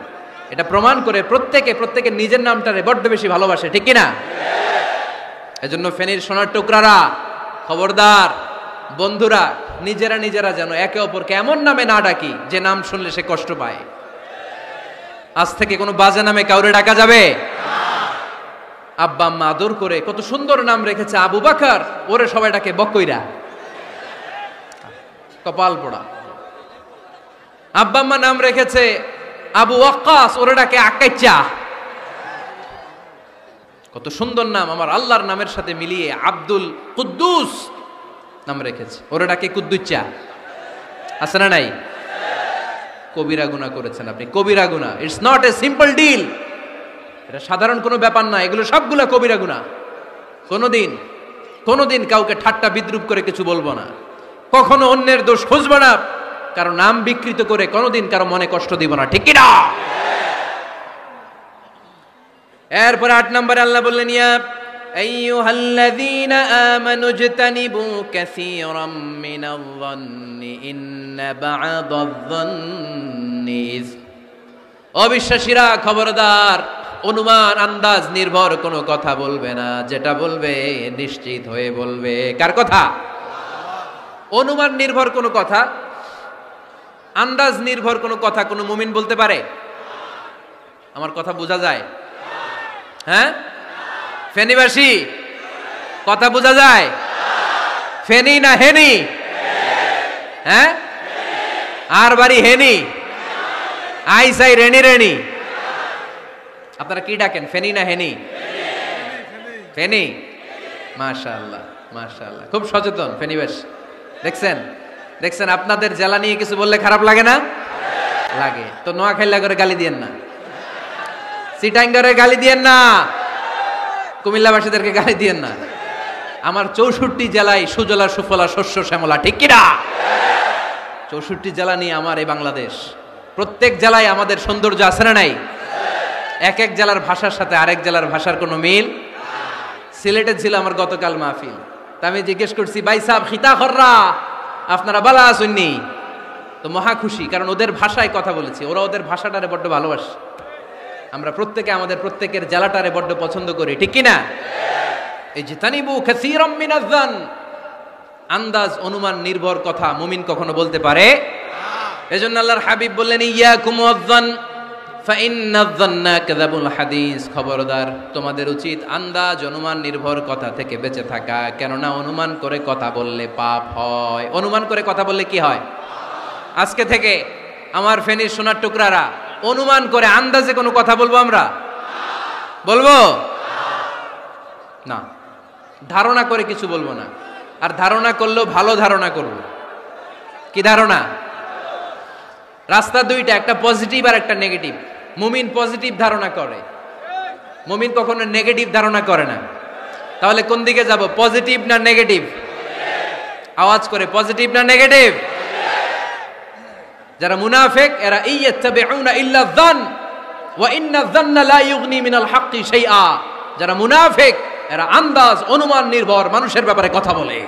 এটা প্রমাণ করে প্রত্যেকে নিজের নামটারে বড্ড বেশি ভালোবাসে, ঠিক কিনা? এজন্য ফেনীর সোনার টুকরারা, খবরদার বন্ধুরা, নিজেরা যেন একে অপরকে এমন নামে না ডাকি যে নাম শুনলে সে কষ্ট পায়। আজ থেকে কোনো বাজে নামে কাউরে ডাকা যাবে? আব্বা আম্মা আদর করে কত সুন্দর নাম রেখেছে, আবু বাকার, ওরে সবাই ডাকে বকইরা, কপাল পোড়া। আব্বা আম্মা নাম রেখেছে আবু ওয়াক্কাস, ওরে ডাকে আকাইচা, কত সুন্দর নাম, আমার আল্লাহর নামের সাথে মিলিয়ে আব্দুল কুদ্দুস নাম রেখেছে, ওরে ডাকে কুদ্দুচ্চা, আছে না নাই? কবিরা গুনাহ করেছেন আপনি, কবিরা গুনাহ। It's not a simple deal, এটা সাধারণ কোনো ব্যাপার না, এগুলো সবগুলা কবিরা গুনাহ। কোনোদিন কাউকে ঠাট্টা বিদ্রুপ করে কিছু বলবো না, কখনো অন্যের দোষ খুঁজবো না, কারো নাম বিকৃত করে কোনোদিন কারো মনে কষ্ট দিব না, ঠিক কি না? এরপরে 8 নম্বরে আল্লাহ বললেন, ইয়া আইয়ুহাল্লাযীনা আমানু ইজতানিবু কাসীরাম মিনায-যন্নি ইন্না বা'দায-যন্নি ইসম। অবিশ্বাসীরা খবরদার, অনুমান আন্দাজ নির্ভর কোনো কথা বলবে না, যেটা বলবে নিশ্চিত হয়ে বলবে। কার কথা? অনুমান নির্ভর কোনো কথা, আন্দাজ নির্ভর কোনো কথা কোনো মুমিন বলতে পারে? আমার কথা বোঝা যায়? হ্যাঁ ফেনীবাসী, কথা বোঝা যায়? ফেনী না হেনি? হ্যাঁ, আর বাড়ি হেনি, আইসাই রেনি। আপনারা কি ডাকেন, ফেনী না হেনি? ফেনী। মাশাআল্লাহ মাশাআল্লাহ, খুব সচেতন ফেনীবাসী। দেখছেন আপনাদের জেলা নিয়ে কিছু বললে খারাপ লাগে না? লাগে। তো নোয়াখালী করে গালি দিয়েন না, চিটাঙ্গারে গালি দিয়েন না, কুমিল্লাবাসীদেরকে গালি দিয়েন না। আমার 64 জেলায় সুজলা সুফলা শস্য শ্যামলা, ঠিক কিনা? 64 জেলা নিয়ে আমার এই বাংলাদেশ, প্রত্যেক জেলায় আমাদের সৌন্দর্য আছে না নাই? এক এক জেলার ভাষার সাথে আরেক জেলার ভাষার কোনো মিল। সিলেটে ছিল আমার গতকাল মাহফিল, তা আমি জিজ্ঞেস করছি, ভাই সাহেব খিতা খররা, আপনারা বালা আসুননি? তো মহা খুশি, কারণ ওদের ভাষায় কথা বলেছি, ওরা ওদের ভাষাটারে বড্ড ভালোবাসে। আমরা প্রত্যেকে আমাদের প্রত্যেকের জেলাটারে বড্ড পছন্দ করি, ঠিক কিনা? এই যে তানিবু কাসীরাম মিনায-যন, আন্দাজ অনুমান নির্ভর কথা মুমিন কখনো বলতে পারে? এজন্য আল্লাহর হাবিব বললেন, ইয়াকুম ওয়ায-যন ফাইন্নায-যন্না কাযাবুল হাদিস। খবরদার, তোমাদের উচিত আন্দাজ অনুমান নির্ভর কথা থেকে বেঁচে থাকা, কেননা অনুমান করে কথা বললে পাপ হয়। অনুমান করে কথা বললে কি হয়? আজকে থেকে আমার ফেনীর সোনার টুকরারা, অনুমান করে আন্দাজে কোনো কথা বলবো আমরা? বলবো না। ধারণা করে কিছু বলবো না, আর ধারণা করলেও ভালো ধারণা করব। কি ধারণা? রাস্তা দুইটা, একটা পজিটিভ আর একটা নেগেটিভ। মুমিন পজিটিভ ধারণা করে, মুমিন কখনো নেগেটিভ ধারণা করে না। তাহলে কোন দিকে যাব, পজিটিভ না নেগেটিভ? আওয়াজ করে, পজিটিভ না নেগেটিভ? যারা মুনাফিক, এরা ইয়াত্তাবিউনা ইল্লা যন ওয়া ইন্না যন্না লা ইউগনি মিনাল হাক্কি শাইআ। যারা মুনাফিক, এরা আন্দাজ অনুমান নির্ভর মানুষের ব্যাপারে কথা বলে,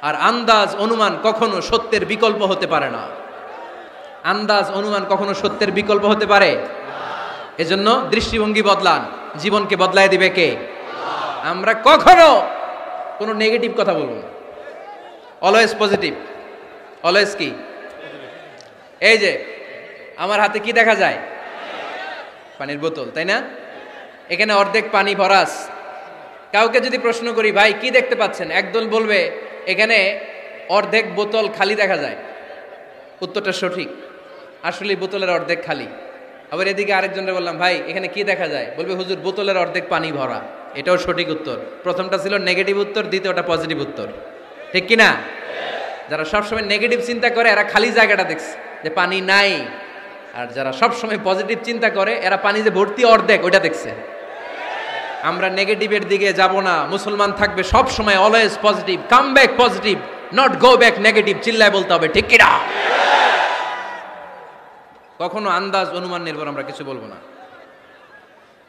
আর আন্দাজ অনুমান কখনো সত্যের বিকল্প হতে পারে না। আন্দাজ অনুমান কখনো সত্যের বিকল্প হতে পারে? এজন্য দৃষ্টিভঙ্গি বদলান, জীবনকে বদলায় দিবে কে? আমরা কখনো কোনো নেগেটিভ কথা বলবো না, অলওয়েজ পজিটিভ। অলওয়েজ কি? এই যে আমার হাতে কি দেখা যায়? পানির বোতল, তাই না? এখানে অর্ধেক পানি ভরাস। কাউকে যদি প্রশ্ন করি ভাই কি দেখতে পাচ্ছেন, একদল বলবে এখানে অর্ধেক বোতল খালি দেখা যায়। উত্তরটা সঠিক, আসলে বোতলের অর্ধেক খালি। আবার এদিকে আরেকজনকে বললাম ভাই এখানে কি দেখা যায়, বলবে হুজুর বোতলের অর্ধেক পানি ভরা। এটাও সঠিক উত্তর। প্রথমটা ছিল নেগেটিভ উত্তর, দ্বিতীয়টা পজিটিভ উত্তর, ঠিক কিনা? যারা সবসময় নেগেটিভ চিন্তা করে এরা খালি জায়গাটা দেখছে যে পানি নাই, আর যারা সবসময় পজিটিভ চিন্তা করে এরা পানি যে ভর্তি অর্ধেক ওইটা দেখছে। আমরা নেগেটিভের দিকে যাব না, মুসলমান থাকবে সব সময় always positive, come back positive, not go back negative. চিল্লায় বলতে হবে ঠিক কিনা? কখনো আন্দাজ অনুমান নির্ভর আমরা কিছু বলবো না।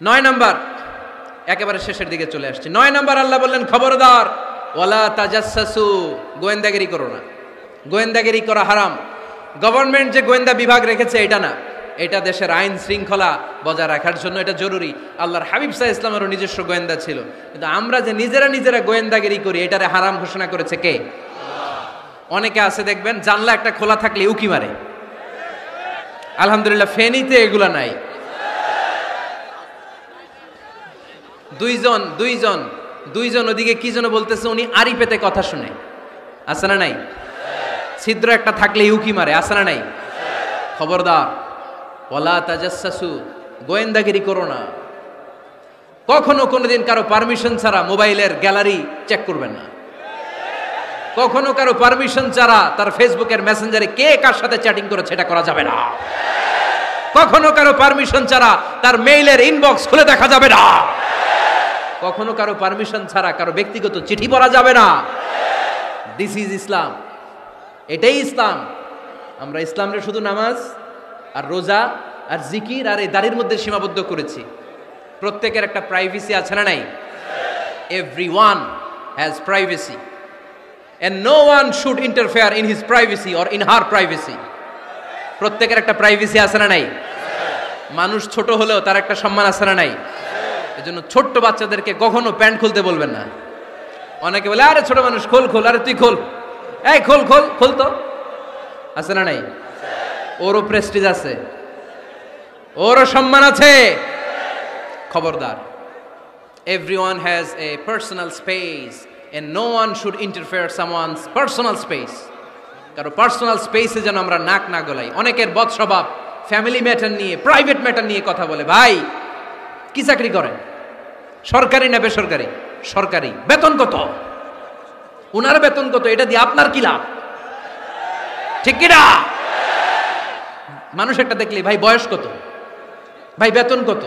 9 নাম্বার, একেবারে শেষের দিকে চলে আসছে। 9 নাম্বার আল্লাহ বললেন খবরদার, ওয়ালা তাজাসসু, গোয়েন্দাগিরি করো না। গোয়েন্দাগিরি করা হারাম। গভর্নমেন্ট যে গোয়েন্দা বিভাগ রেখেছে এটা না, এটা দেশের আইন শৃঙ্খলা বজায় রাখার জন্য এটা জরুরি। আল্লাহর হাবিব সাল্লাল্লাহু আলাইহি ওয়াসাল্লামেরও নিজস্ব গোয়েন্দা ছিল, কিন্তু আমরা যে নিজেরা গোয়েন্দাগিরি করি এটারে হারাম ঘোষণা করেছে কে? অনেকে আছে দেখবেন জানলা একটা খোলা থাকলে উকি মারে। আলহামদুলিল্লাহ ফেনীতে এগুলা নাই। দুইজন ওদিকে কি যেন বলতেছে, উনি আড়ি পেতে কথা শুনে, আছে না নাই? ছিদ্র একটা থাকলে উকি মারে, আছে না নাই? খবরদার, ওয়ালা তাজাসসু, গোয়েন্দাগিরি করো না। কখনো কোনোদিন কারো পারমিশন ছাড়া মোবাইলের গ্যালারি চেক করবেন না। কখনো কারো পারমিশন ছাড়া তার ফেসবুকের মেসেঞ্জারে কে কার সাথে চ্যাটিং করেছে এটা করা যাবে না। কখনো কারো পারমিশন ছাড়া তার মেইলের ইনবক্স খুলে দেখা যাবে না। কখনো কারো পারমিশন ছাড়া কারো ব্যক্তিগত চিঠি পড়া যাবে না। দিস ইজ ইসলাম, এটাই ইসলাম। আমরা ইসলামরে শুধু নামাজ আর রোজা আর জিকির আর এই দাড়ির মধ্যে সীমাবদ্ধ করেছি। প্রত্যেকের একটা প্রাইভেসি আছে না নাই? Everyone has privacy and no one should interfere in his privacy or in her privacy. প্রত্যেকের একটা প্রাইভেসি আছে না নাই? মানুষ ছোট হলেও তার একটা সম্মান আছে না নাই? এজন্য ছোট্ট বাচ্চাদেরকে কখনো প্যান্ট খুলতে বলবেন না। অনেকে বলে আরে ছোট মানুষ খোল, আরে তুই খোল, এই খোল তো, আছে না নাই? ওরও প্রেস্টিজ আছে, ওরও সম্মান আছে। খবরদার, everyone has a personal space and no one should interfere someone's personal space. কারো পার্সোনাল স্পেসে যেন আমরা নাক না গলাই। অনেকের বদ স্বভাব ফ্যামিলি ম্যাটার নিয়ে, প্রাইভেট ম্যাটার নিয়ে কথা বলে। ভাই কি চাকরি করেন, সরকারি না বেসরকারি? সরকারি। বেতন কত? উনার বেতন কত? এটা দিয়ে আপনার কি লাভ? ঠিক কি না? মানুষ একটা দেখলে ভাই বয়স কত, ভাই বেতন কত,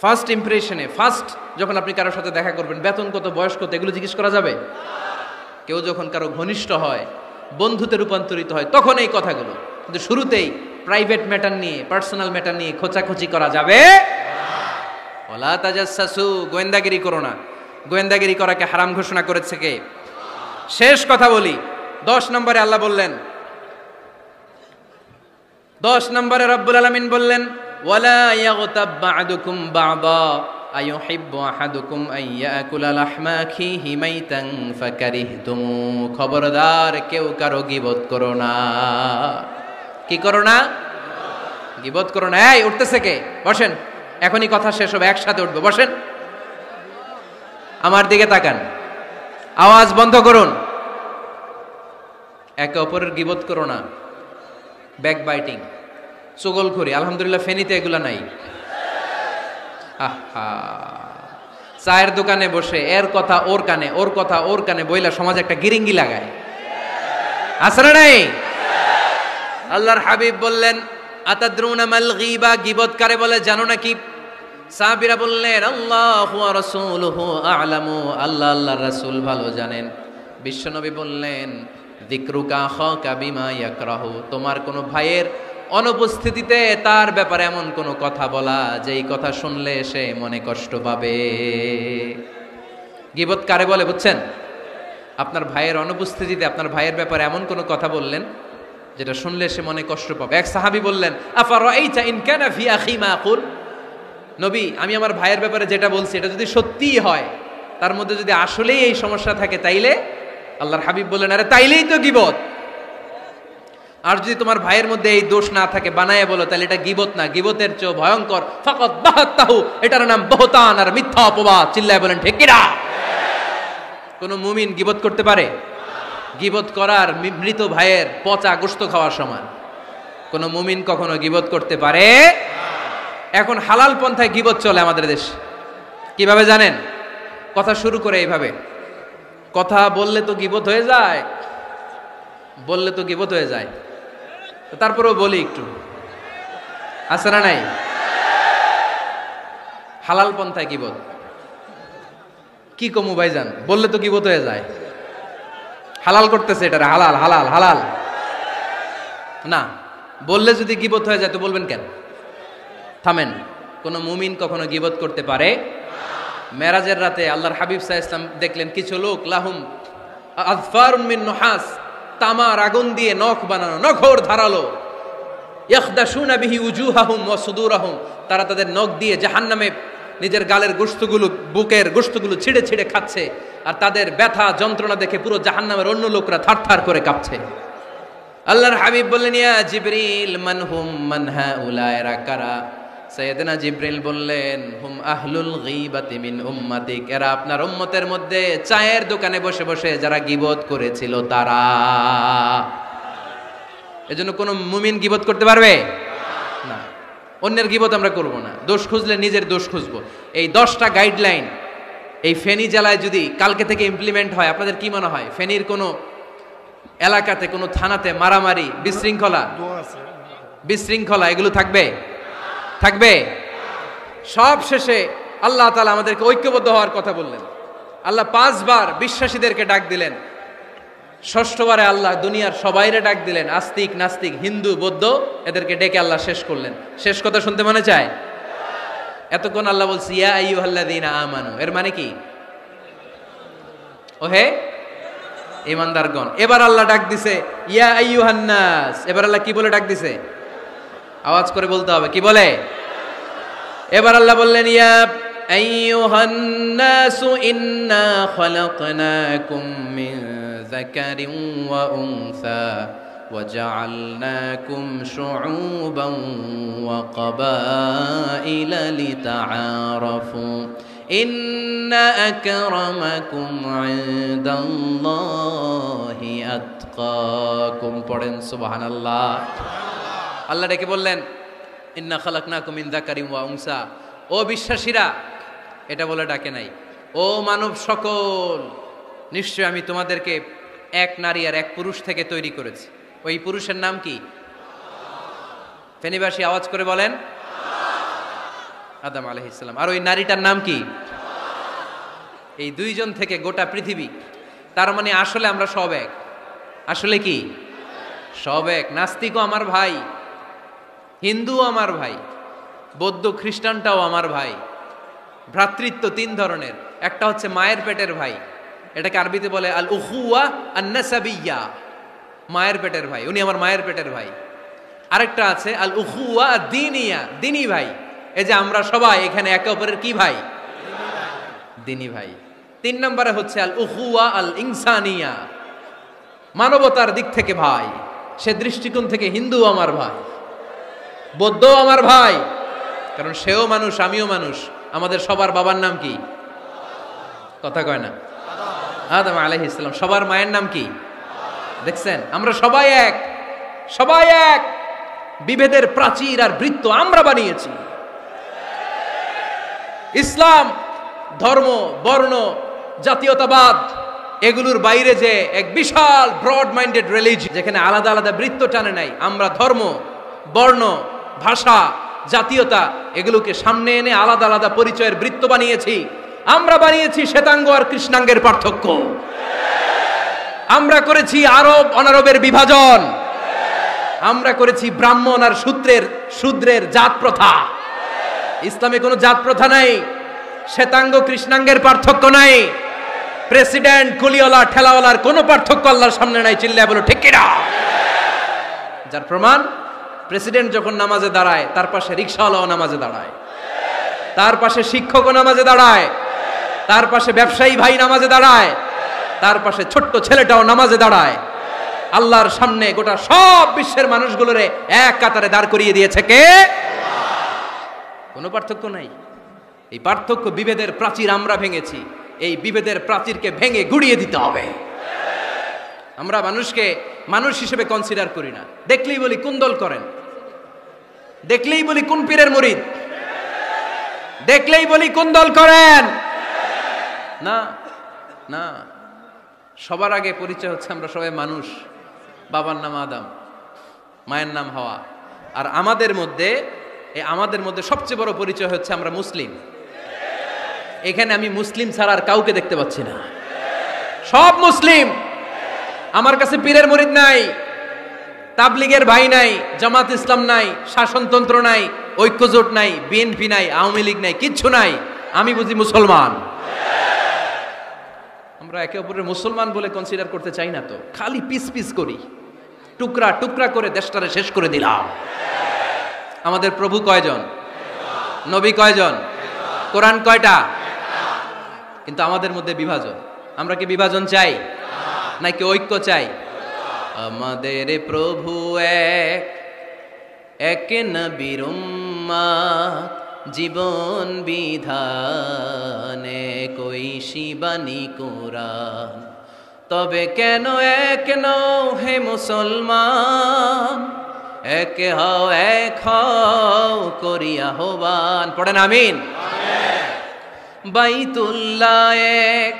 ফার্স্ট ইমপ্রেশনে, ফার্স্ট যখন আপনি কারোর সাথে দেখা করবেন বেতন কত, বয়স কত, এগুলো জিজ্ঞেস করা যাবে? কেউ যখন কারো ঘনিষ্ঠ হয়, বন্ধুতে রূপান্তরিত হয়, তখন এই কথাগুলো। কিন্তু শুরুতেই প্রাইভেট ম্যাটার নিয়ে, পার্সোনাল ম্যাটার নিয়ে খোঁচাখুচি করা যাবে। ওয়ালা তাজাসসু, গোয়েন্দাগিরি করো না। গোয়েন্দাগিরি করাকে হারাম ঘোষণা করেছে কে? শেষ কথা বলি, 10 নম্বরে আল্লাহ বললেন, 10 নম্বরে রব্বুল আলামিন বললেন ওয়ালা ইয়াগতাব বা'দুকুম বা'দা আইয়ুহিব্বু আহাদুকুম আইয়াকুলা লাহমা আখিহি মাইতান ফাকারিহতুম। খবরদার, কেউ কারো গীবত করো না। কি করো না? গীবত করো না। এই উঠতেছে কে? বসেন, এখনই কথা শেষ হবে, একসাথে উঠবে। বসেন, আমার দিকে তাকান, আওয়াজ বন্ধ করুন। একে অপরের গীবত করো না। ব্যাক বাইটিং, চুগলখড়ি, আলহামদুলিল্লাহ ফেনীতে এগুলা নাই। চায়ের দোকানে বসে এর কথা ওর কানে, ওর কথা ওর কানে বইলা সমাজে একটা গিরিঙ্গি লাগায়, আছে না নাই? আল্লাহর হাবিব বললেন আতাদরুনা মাল গীবা, গীবত কারে বলে জানো নাকি? সাহাবীরা বললেন আল্লাহু ওয়া রাসূলুহু আ'লামু, আল্লাহ আল্লাহর রাসূল ভালো জানেন। বিশ্বনবী বললেন যিকরুকা আখাকা বিমা ইয়াকরাহু, তোমার কোন ভাইয়ের অনুপস্থিতিতে তার ব্যাপারে এমন কোন কথা বলা যেই কথা শুনলে সে মনে কষ্ট পাবে। গীবত কারে বলে বুঝছেন? আপনার ভাইয়ের অনুপস্থিতিতে আপনার ভাইয়ের ব্যাপারে এমন কোন কথা বললেন যেটা শুনলে সে মনে কষ্ট পাবে। এক সাহাবী বললেন আফারাইতা ইন কানা ফি আখি মা আকুল, নবী আমি আমার ভাইয়ের ব্যাপারে যেটা বলছি এটা যদি সত্যিই হয়, তার মধ্যে যদি আসলেই এই সমস্যা থাকে, তাইলে? আল্লাহর হাবিব বললেন আরে তাইলেই তো গীবত। আর যদি তোমার ভাইয়ের মধ্যে এই দোষ না থাকে বানায় বলো, তাহলে এটা গীবত না, গীবতের চেয়ে ভয়ঙ্কর। ফাকাত বাহাত্তাহু, এটার নাম বহতান আর মিথ্যা অপবাদ। চিল্লায় বলেন ঠিক কিনা? কোন মুমিন গীবত করতে পারে? গীবত করার মৃত ভাইয়ের পচা গোশত খাওয়ার সমান। কোন মুমিন কখনো গীবত করতে পারে? এখন হালাল পন্থায় গীবত চলে আমাদের দেশ। কিভাবে জানেন? কথা শুরু করে এইভাবে, কথা বললে তো গীবত হয়ে যায়, বললে তো গীবত হয়ে যায়, তারপরেও বলি একটু, আছে না নাই? হালাল পন্থায় গীবত কি কমু ভাইজান, বললে তো গীবত হয়ে যায়। হালাল করতেছে এটা, হালাল হালাল হালাল না, বললে যদি গীবত হয়ে যায় তো বলবেন কেন? থামেন। কোন মুমিন কখনো গীবত করতে পারে? মেরাজের রাতে আল্লাহর হাবিব সাল্লাল্লাহু আলাইহি ওয়াসাল্লাম দেখলেন কিছু লোক লাহুম আযফারুন মিন নুহাস, তামার আগুন দিয়ে নখ বানানো, নখর ধারালো, ইয়াখদাশুনা বিহি উজুহাহুম ওয়া সুদুরাহুম, তারা তাদের নখ দিয়ে জাহান্নামে নিজের গালের গোশতগুলো, বুকের গোশতগুলো ছিঁড়ে ছিঁড়ে খাচ্ছে, আর তাদের ব্যথা যন্ত্রণা দেখে পুরো জাহান্নামের অন্য লোকরা থারথার করে কাঁপছে। আল্লাহর হাবিব বললেন, ইয়া জিবরিল মান হুম মান হাউলা, এরা কারা? সাইয়েদনা জিবরিল বললেন, হুম আহলুল গীবাতি মিন উম্মাতিক, এরা আপনার উম্মতের মধ্যে চায়ের দোকানে বসে বসে যারা গীবত করেছিল তারা। এজন্য কোন মুমিন গীবত করতে পারবে না। অন্যের গীবত আমরা করব না, দোষ খুঁজলে নিজের দোষ খুঁজবো। এই 10টা গাইডলাইন এই ফেনী জেলায় যদি কালকে থেকে ইমপ্লিমেন্ট হয়, আপনাদের কি মনে হয় ফেনীর কোনো এলাকাতে, কোনো থানাতে মারামারি, বিশৃঙ্খলা এগুলো থাকবে? থাকবে? সব শেষে আল্লাহ তাআলা আমাদেরকে ঐক্যবদ্ধ হওয়ার কথা বললেন। আল্লাহ 5 বার বিশ্বাসীদেরকে ডাক দিলেন, 6ঠবারে আল্লাহ দুনিয়ার সবাইরে ডাক দিলেন, আস্তিক নাস্তিক হিন্দু বৌদ্ধ এদেরকে ডেকে আল্লাহ শেষ করলেন। শেষ কথা শুনতে মনে চায়? এতক্ষণ আল্লাহ বলছে ইয়া আইয়ুহাল্লাযীনা আমানু, এর মানে কি? ওহে ঈমানদারগণ। এবার আল্লাহ ডাক দিছে ইয়া আইয়ুহান নাস। এবার আল্লাহ কি বলে ডাক দিছে? আওয়াজ করে বলতে হবে, কি বলে? এবার আল্লাহ বললেন, ইয়া আইয়ুহান নাসু ইন্না খালাকনাকুম মিন যাকারিন ওয়া উনসা ওয়া জাআলনাকুম শুউবান ওয়া ক্বাবাইলা লিতাআরাফু ইন্না আকরামাকুম ইনদাল্লাহি আতকাকুম। পড়েন সুবহানাল্লাহ। আল্লাহ ডেকে বললেন, ইন্না খালাকনাকুম মিন যাকারিন ওয়া উনসা, ও বিশ্বাসীরা, এটা বলে ডাকে নাই, ও মানব সকল, নিশ্চয় আমি তোমাদেরকে এক নারী আর এক পুরুষ থেকে তৈরি করেছি। ওই পুরুষের নাম কি? ফেনীবাসী আওয়াজ করে বলেন, আদম আলাইহিস সালাম। আর ওই নারীটার নাম কি? এই 2 জন থেকে গোটা পৃথিবী। তার মানে আসলে আমরা সব এক। আসলে কি? সব এক। নাস্তিকও আমার ভাই, হিন্দুও আমার ভাই, বৌদ্ধ খ্রিস্টানটাও আমার ভাই। ভ্রাতৃত্ব 3 ধরনের। একটা হচ্ছে মায়ের পেটের ভাই, এটাকে আরবিতে বলে আল উখুয়া আন নাসাবিয়্যা, মায়ের পেটের ভাই, উনি আমার মায়ের পেটের ভাই। আরেকটা আছে আল উখুয়া দ্বীনিয়া, দ্বীনি ভাই। এই যে আমরা সবাই এখানে একে অপরের কি ভাই? দ্বীনি ভাই। 3 নম্বরে হচ্ছে আল উখুয়া আল ইনসানিয়া, মানবতার দিক থেকে ভাই। সে দৃষ্টিকোণ থেকে হিন্দু আমার ভাই, বৌদ্ধ আমার ভাই, কারণ সেও মানুষ আমিও মানুষ। আমাদের সবার বাবার নাম কি? কথা কয় না? আদম আলাইহিস সালাম। সবার মায়ের নাম কি? দেখছেন, আমরা সবাই এক, সবাই এক। বিভেদের প্রাচীর আর বৃত্ত আমরা বানিয়েছি। ইসলাম ধর্ম, বর্ণ, জাতীয়তাবাদ এগুলোর বাইরে যে এক বিশাল ব্রড মাইন্ডেড রিলিজিয়ন, যেখানে আলাদা আলাদা বৃত্ত টানে নাই। আমরা ধর্ম, বর্ণ, ভাষা, জাতীয়তা এগুলোকে সামনে এনে আলাদা আলাদা পরিচয়ের বৃত্ত বানিয়েছি। আমরা বানিয়েছি শ্বেতাঙ্গ আর কৃষ্ণাঙ্গের পার্থক্য। আমরা করেছি আরব অনারবের বিভাজন। আমরা করেছি ব্রাহ্মণ আর শূদ্রের জাত প্রথা। ইসলামে কোনো জাত প্রথা নাই, শ্বেতাঙ্গ কৃষ্ণাঙ্গের পার্থক্য নাই, প্রেসিডেন্ট কুলিওয়ালা ঠেলাওয়ালার কোনো পার্থক্য আল্লাহর সামনে নাই। চিল্লায় বলো ঠিক কিনা? যার প্রমাণ, প্রেসিডেন্ট যখন নামাজে দাঁড়ায় তার পাশে রিকশাওয়ালাও নামাজে দাঁড়ায়, তার পাশে শিক্ষকও নামাজে দাঁড়ায়, তার পাশে ব্যবসায়ী ভাই নামাজে দাঁড়ায়, তার পাশে ছোট্ট ছেলেটাও নামাজে দাঁড়ায়। আল্লাহর সামনে গোটা সব বিশ্বের মানুষগুলোরে এক কাতারে দাঁড় করিয়ে দিয়েছে কে? কোনো পার্থক্য নাই। এই পার্থক্য বিভেদের প্রাচীর আমরা ভেঙেছি, এই বিভেদের প্রাচীরকে ভেঙে গুড়িয়ে দিতে হবে। আমরা মানুষকে মানুষ হিসেবে কনসিডার করি না, দেখলেই বলি কোন দল করেন, দেখলেই বলি কোন পীরের মুরিদ, দেখলেই বলি কোন দল করেন। না না, সবার আগে পরিচয় হচ্ছে আমরা সবাই মানুষ। বাবার নাম আদম, মায়ের নাম হাওয়া। আর আমাদের মধ্যে সবচেয়ে বড় পরিচয় হচ্ছে আমরা মুসলিম। এখানে আমি মুসলিম ছাড়া আর কাউকে দেখতে পাচ্ছি না, সব মুসলিম। আমার কাছে পীরের মুরিদ নাই, তাবলিগের ভাই নাই, জামাত ইসলাম নাই, শাসনতন্ত্র নাই, ঐক্যজোট নাই, বিএনপি নাই, আওয়ামী লীগ নাই, কিচ্ছু নাই। আমি বুঝি মুসলমান। আমরা একে অপরের মুসলমান বলে কনসিডার করতে চাই না তো, খালি পিস পিস করি, টুকরা টুকরা করে দেশটারে শেষ করে দিলাম। আমাদের প্রভু কয়জন? নবী কয়জন? কোরআন কয়টা? কিন্তু আমাদের মধ্যে বিভাজন। আমরা কি বিভাজন চাই নাকি ঐক্য চাই? আমাদের প্রভু এক, এক নবীর উম্মত, জীবন বিধানে কই শিবানী কোরআন। তবে কেন এক নও হে মুসলমান, এক হও করিয়া আহ্বান। পড়েন আমিন। বাইতুল্লাহ এক,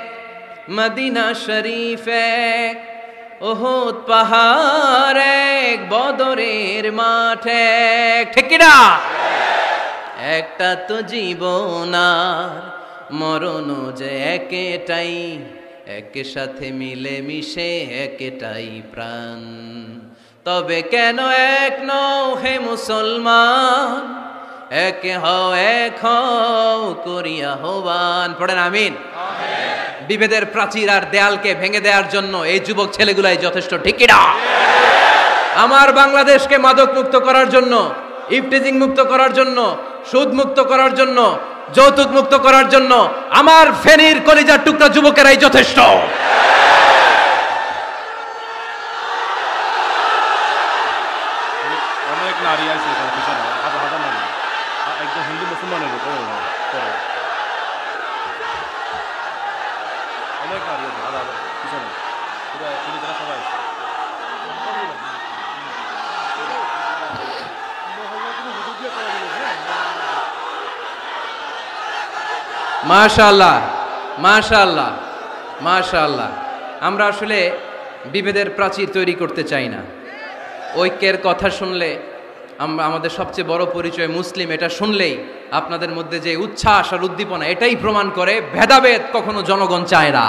মদিনা শরীফ এক, উহুদ পাহাড় এক, বদরের মাঠ এক। ঠিক কি না? একটা তো জীবন আর মরণ যে একটাই, একের সাথে মিলে মিশে একটাই প্রাণ। তবে কেন এক নও হে মুসলমান, এক হও করিয়া আহ্বান। পড়েন আমিন। বিভেদের প্রাচীর আর দেয়ালকে ভেঙে দেওয়ার জন্য এই যুবক ছেলেগুলাই যথেষ্ট। ঠিক কি না? আমার বাংলাদেশকে মাদক মুক্ত করার জন্য, ইফটিজিং মুক্ত করার জন্য, সুদ মুক্ত করার জন্য, যৌতুক মুক্ত করার জন্য আমার ফেনীর কলিজার টুকরা যুবকেরাই যথেষ্ট। অনেক নারী আছে পিছনে, হাজার হাজার নারী, একদম হিন্দু মুসলমানের অনেক নারী আছে, হাজার হাজার পিছনে, পুরো পুলিশরা সবাই আছে। মাশাআল্লাহ মাশাআল্লাহ মাশাআল্লাহ। আমরা আসলে বিভেদের প্রাচীর তৈরি করতে চাই না। ঐক্যের কথা শুনলে আমাদের সবচেয়ে বড় পরিচয় মুসলিম, এটা শুনলেই আপনাদের মধ্যে যে উচ্ছ্বাস আর উদ্দীপনা, এটাই প্রমাণ করে ভেদাভেদ কখনো জনগণ চায় না।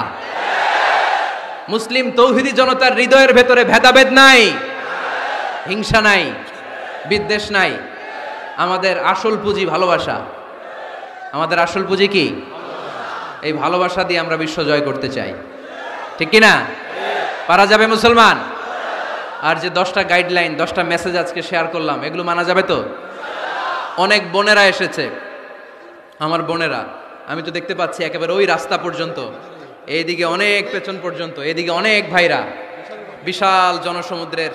মুসলিম তৌহিদি জনতার হৃদয়ের ভেতরে ভেদাভেদ নাই, হিংসা নাই, বিদ্বেষ নাই। আমাদের আসল পুঁজি ভালোবাসা। আমাদের আসল পুঁজি কি? এই ভালোবাসা দিয়ে আমরা বিশ্ব জয় করতে চাই। ঠিক কি না? পারা যাবে মুসলমান? আর যে 10টা গাইডলাইন, 10টা মেসেজ আজকে শেয়ার করলাম, এগুলো মানা যাবে তো? অনেক বোনেরা এসেছে, আমার বোনেরা, আমি তো দেখতে পাচ্ছি একেবারে ওই রাস্তা পর্যন্ত, এইদিকে অনেক পেছন পর্যন্ত, এদিকে অনেক ভাইরা। বিশাল জনসমুদ্রের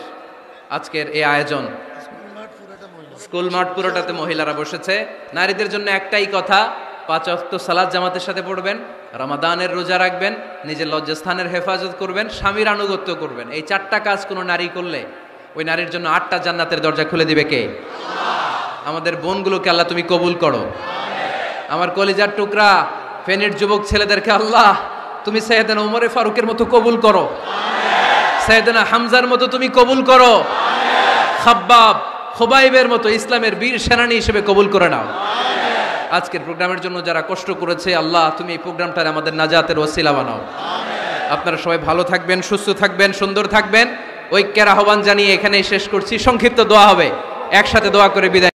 আজকের এই আয়োজন, স্কুল মাঠ পুরোটাতে মহিলারা বসেছে। নারীদের জন্য একটাই কথা, 5 ওয়াক্ত সালাত জামাতের সাথে পড়বেন, রমাদানের রোজা রাখবেন, নিজের লজ্জাস্থানের হেফাজত করবেন, স্বামীর আনুগত্য করবেন। এই 4টা কাজ কোনো নারী করলে ওই নারীর জন্য 8টা জান্নাতের দরজা খুলে দিবে কে? আমাদের বোনগুলোকে আল্লাহ তুমি কবুল করো। আমার কলিজার টুকরা ফেনীর যুবক ছেলেদেরকে আল্লাহ তুমি সাইয়েদনা উমরে ফারুকের মতো কবুল করো, সাইয়েদনা হামজার মতো তুমি কবুল করো, খাব্বাব খুবাইবের মতো ইসলামের বীর সেনানী হিসেবে কবুল করে নাও। আজকের প্রোগ্রামের জন্য যারা কষ্ট করেছে আল্লাহ তুমি এই প্রোগ্রামটারে আমাদের নাজাতের ওসিলা বানাও। আপনারা সবাই ভালো থাকবেন, সুস্থ থাকবেন, সুন্দর থাকবেন। ঐক্যের আহ্বান জানিয়ে এখানেই শেষ করছি। সংক্ষিপ্ত দোয়া হবে, একসাথে দোয়া করে বিদায়।